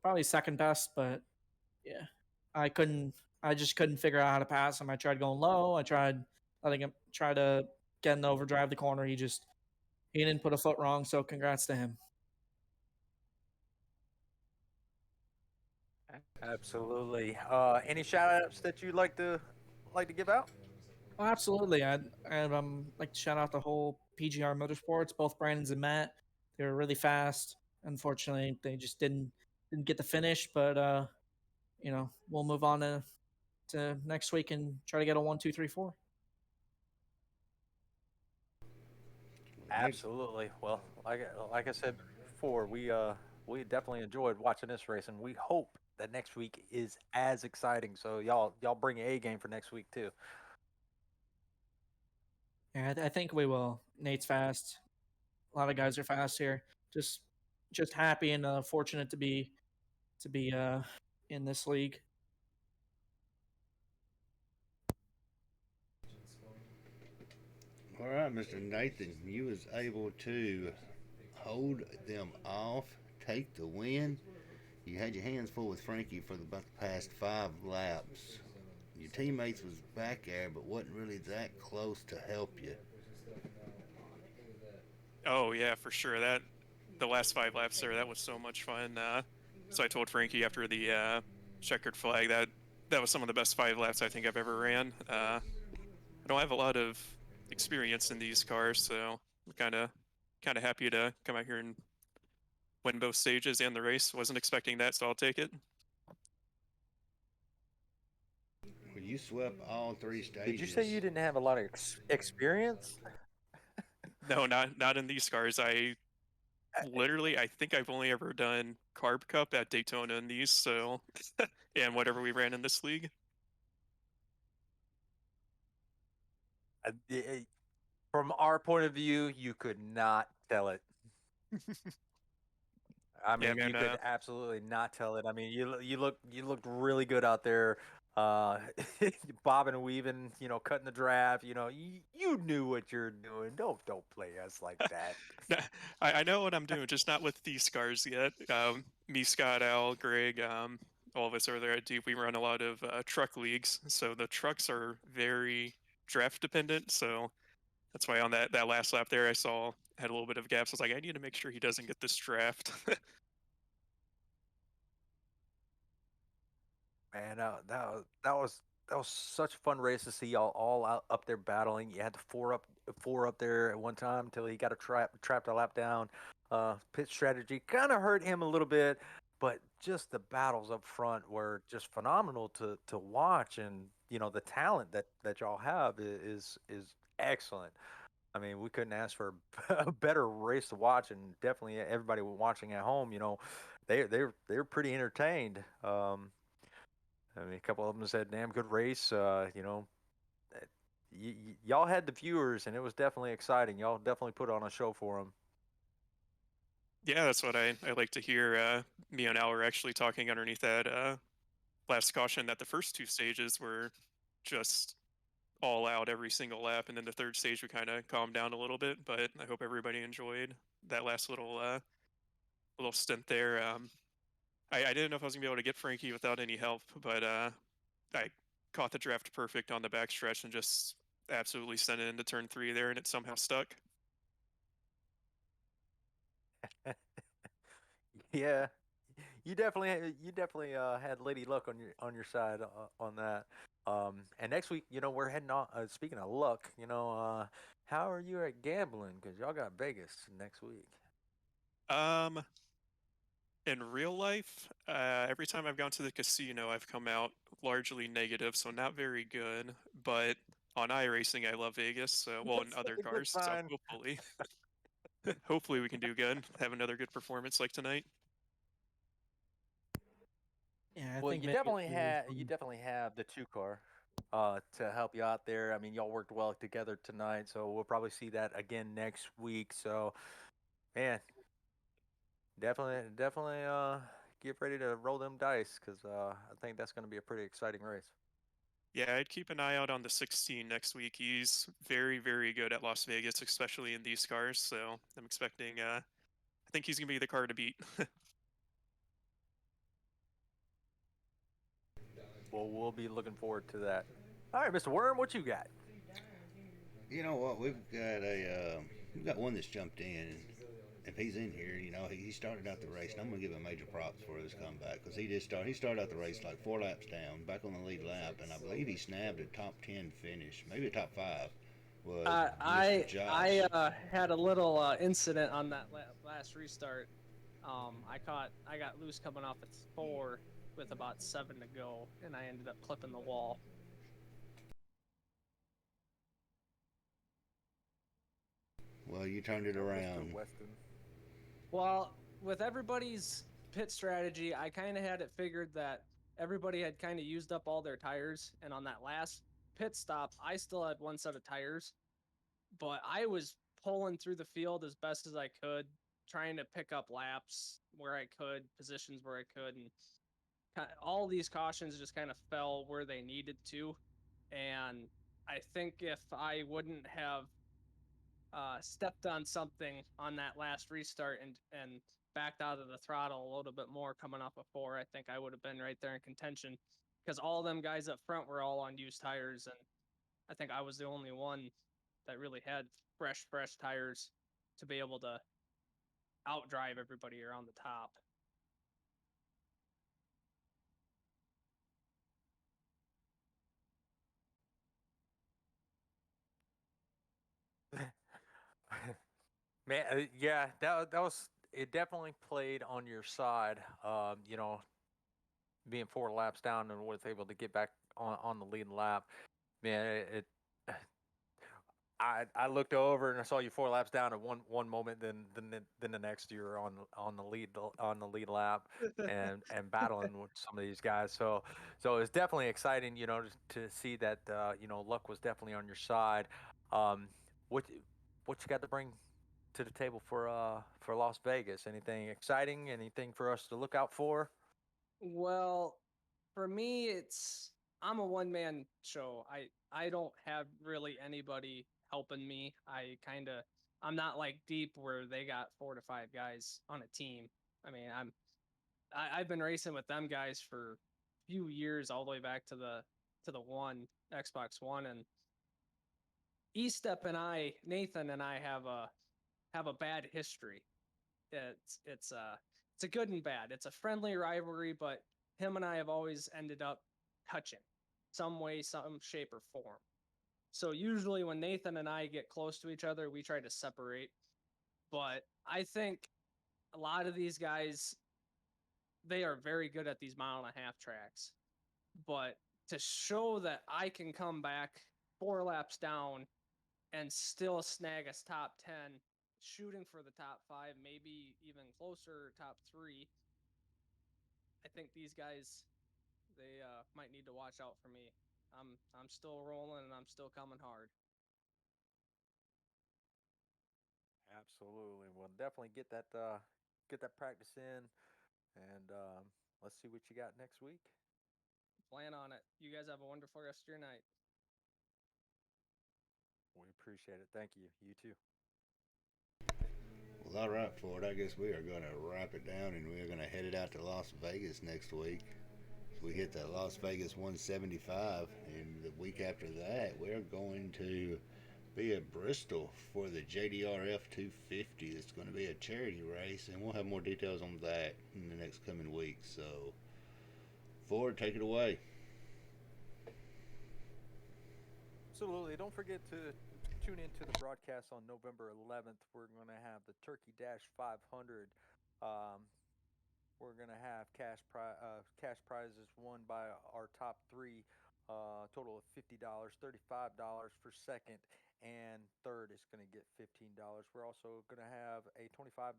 probably second best, but yeah, I couldn't. I just couldn't figure out how to pass him. I tried going low. I tried letting him try to get in the overdrive the corner. He didn't put a foot wrong. So congrats to him. Absolutely. Any shout outs that you'd like to give out? Oh, absolutely. I'd like to shout out the whole PGR Motorsports, both Brandons and Matt. They were really fast. Unfortunately, they just didn't get the finish. But we'll move on to next week and try to get a 1, 2, 3, 4. Absolutely. Well, like I said before, we definitely enjoyed watching this race, and we hope that next week is as exciting. So y'all bring your A game for next week too. Yeah, I think we will. Nate's fast. A lot of guys are fast here. Just just happy and fortunate to be in this league. All right, Mr. Nathan, you was able to hold them off, take the win. You had your hands full with Frankie for about the past 5 laps. Your teammates was back there, but wasn't really that close to help you. Oh yeah, for sure. The last 5 laps there, that was so much fun. So I told Frankie after the checkered flag that was some of the best 5 laps I think I've ever ran. I don't have a lot of experience in these cars, so I'm kind of happy to come out here and win both stages and the race. Wasn't expecting that, so I'll take it. Well, you swept all 3 stages. Did you say you didn't have a lot of experience? No, not in these cars. I think I've only ever done Carb Cup at Daytona in these, so and whatever we ran in this league. From our point of view, you could not tell it. I Yeah, mean, man. you could absolutely not tell it. I mean, you looked really good out there, uh, bobbing and weaving. Cutting the draft. You knew what you're doing. Don't play us like that. I know what I'm doing, just not with these cars yet. Me, Scott, Al, Greg, all of us over there at Deep, we run a lot of truck leagues, so the trucks are very draft dependent. So that's why on that last lap there, I saw had a little bit of gaps. I was like, I need to make sure he doesn't get this draft. Man, that was such a fun race to see y'all all out up there battling. You had the four up there at one time until he got trapped a lap down. Pit strategy kind of hurt him a little bit, but just the battles up front were just phenomenal to watch, and the talent that y'all have is excellent. I mean, we couldn't ask for a better race to watch, and definitely everybody watching at home, they're pretty entertained. I mean, a couple of them said, "Damn good race." Y'all had the viewers, and it was definitely exciting. Y'all definitely put on a show for them. Yeah, that's what I like to hear. Me and Al were actually talking underneath that last caution that the first 2 stages were just all out every single lap, and then the third stage we kind of calmed down a little bit. But I hope everybody enjoyed that last little stint there. I didn't know if I was gonna be able to get Frankie without any help, but I caught the draft perfect on the backstretch and just absolutely sent it into turn 3 there, and it somehow stuck. Yeah, you definitely had Lady Luck on your side on that. And next week, we're heading on. Speaking of luck, how are you at gambling? Because y'all got Vegas next week. Um, in real life, every time I've gone to the casino, I've come out largely negative, so not very good. But on iRacing, I love Vegas. So, well, in That's other a good cars, so sign. hopefully we can do good. Have another good performance like tonight. Yeah, I Well, think you Vegas definitely will be have you fun. definitely have the two car to help you out there. I mean, y'all worked well together tonight, so we'll probably see that again next week. So, man, definitely get ready to roll them dice because I think that's going to be a pretty exciting race. Yeah, I'd keep an eye out on the 16 next week. He's very, very good at Las Vegas, especially in these cars. So I'm expecting. I think he's gonna be the car to beat. Well, we'll be looking forward to that. All right, Mr. Worm, what you got? You know what? We've got one that's jumped in. If he's in here, he started out the race, and I'm gonna give him major props for his comeback because he did start. He started out the race like 4 laps down, back on the lead lap, and I believe he snagged a top 10 finish, maybe a top 5. Was Mr. Josh? I had a little incident on that last restart. I got loose coming off at 4 with about 7 to go, and I ended up clipping the wall. Well, you turned it Mr. around. Weston. Well, with everybody's pit strategy, I kind of had it figured that everybody had kind of used up all their tires, and on that last pit stop, I still had one set of tires, but I was pulling through the field as best as I could, trying to pick up laps where I could, positions where I could, and all these cautions just kind of fell where they needed to. And I think if I wouldn't have stepped on something on that last restart and backed out of the throttle a little bit more coming off of 4, I think I would have been right there in contention because all of them guys up front were all on used tires, and I think I was the only one that really had fresh tires to be able to outdrive everybody around the top. Man, yeah, that was it. Definitely played on your side. Being 4 laps down and was able to get back on the lead lap. Man, I looked over and I saw you 4 laps down at one moment, then the next you were on the lead lap and battling with some of these guys. So it's definitely exciting, to see that luck was definitely on your side. Um, what what you got to bring to the table for Las Vegas? Anything exciting? Anything for us to look out for? Well, for me, I'm a one man show. I don't have really anybody helping me. I'm not like deep where they got 4 to 5 guys on a team. I mean, I've been racing with them guys for a few years, all the way back to the one Xbox One, and Estep and Nathan and I have a bad history. It's a good and bad. It's a friendly rivalry, but him and I have always ended up touching some way, some shape or form. So usually when Nathan and I get close to each other, we try to separate. But I think a lot of these guys, they are very good at these mile-and-a-half tracks. But to show that I can come back 4 laps down and still snag a top 10, shooting for the top 5, maybe even closer, top 3. I think these guys, they might need to watch out for me. I'm still rolling and I'm still coming hard. Absolutely. Well, definitely get that practice in, and let's see what you got next week. Plan on it. You guys have a wonderful rest of your night. We appreciate it. Thank you. You too. Well, all right, Ford. I guess we are going to wrap it down, and we're going to head it out to Las Vegas next week. So we hit that Las Vegas 175, and the week after that, we're going to be at Bristol for the JDRF 250. It's going to be a charity race, and we'll have more details on that in the next coming weeks. So, Ford, take it away. Absolutely. Don't forget to tune into the broadcast on November 11th. We're going to have the Turkey Dash 500. Um, we're going to have cash prizes won by our top 3. Total of $50, $35 for second, and third is going to get $15. We're also going to have a $25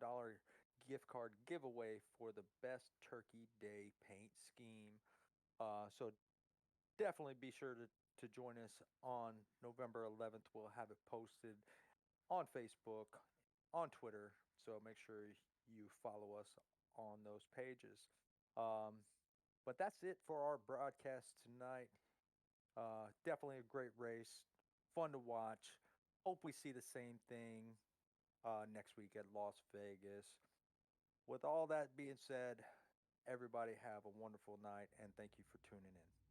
gift card giveaway for the best Turkey Day paint scheme. So definitely be sure to join us on November 11th. We'll have it posted on Facebook, on Twitter. So make sure you follow us on those pages. But that's it for our broadcast tonight. Definitely a great race, fun to watch. Hope we see the same thing next week at Las Vegas. With all that being said, everybody have a wonderful night and thank you for tuning in.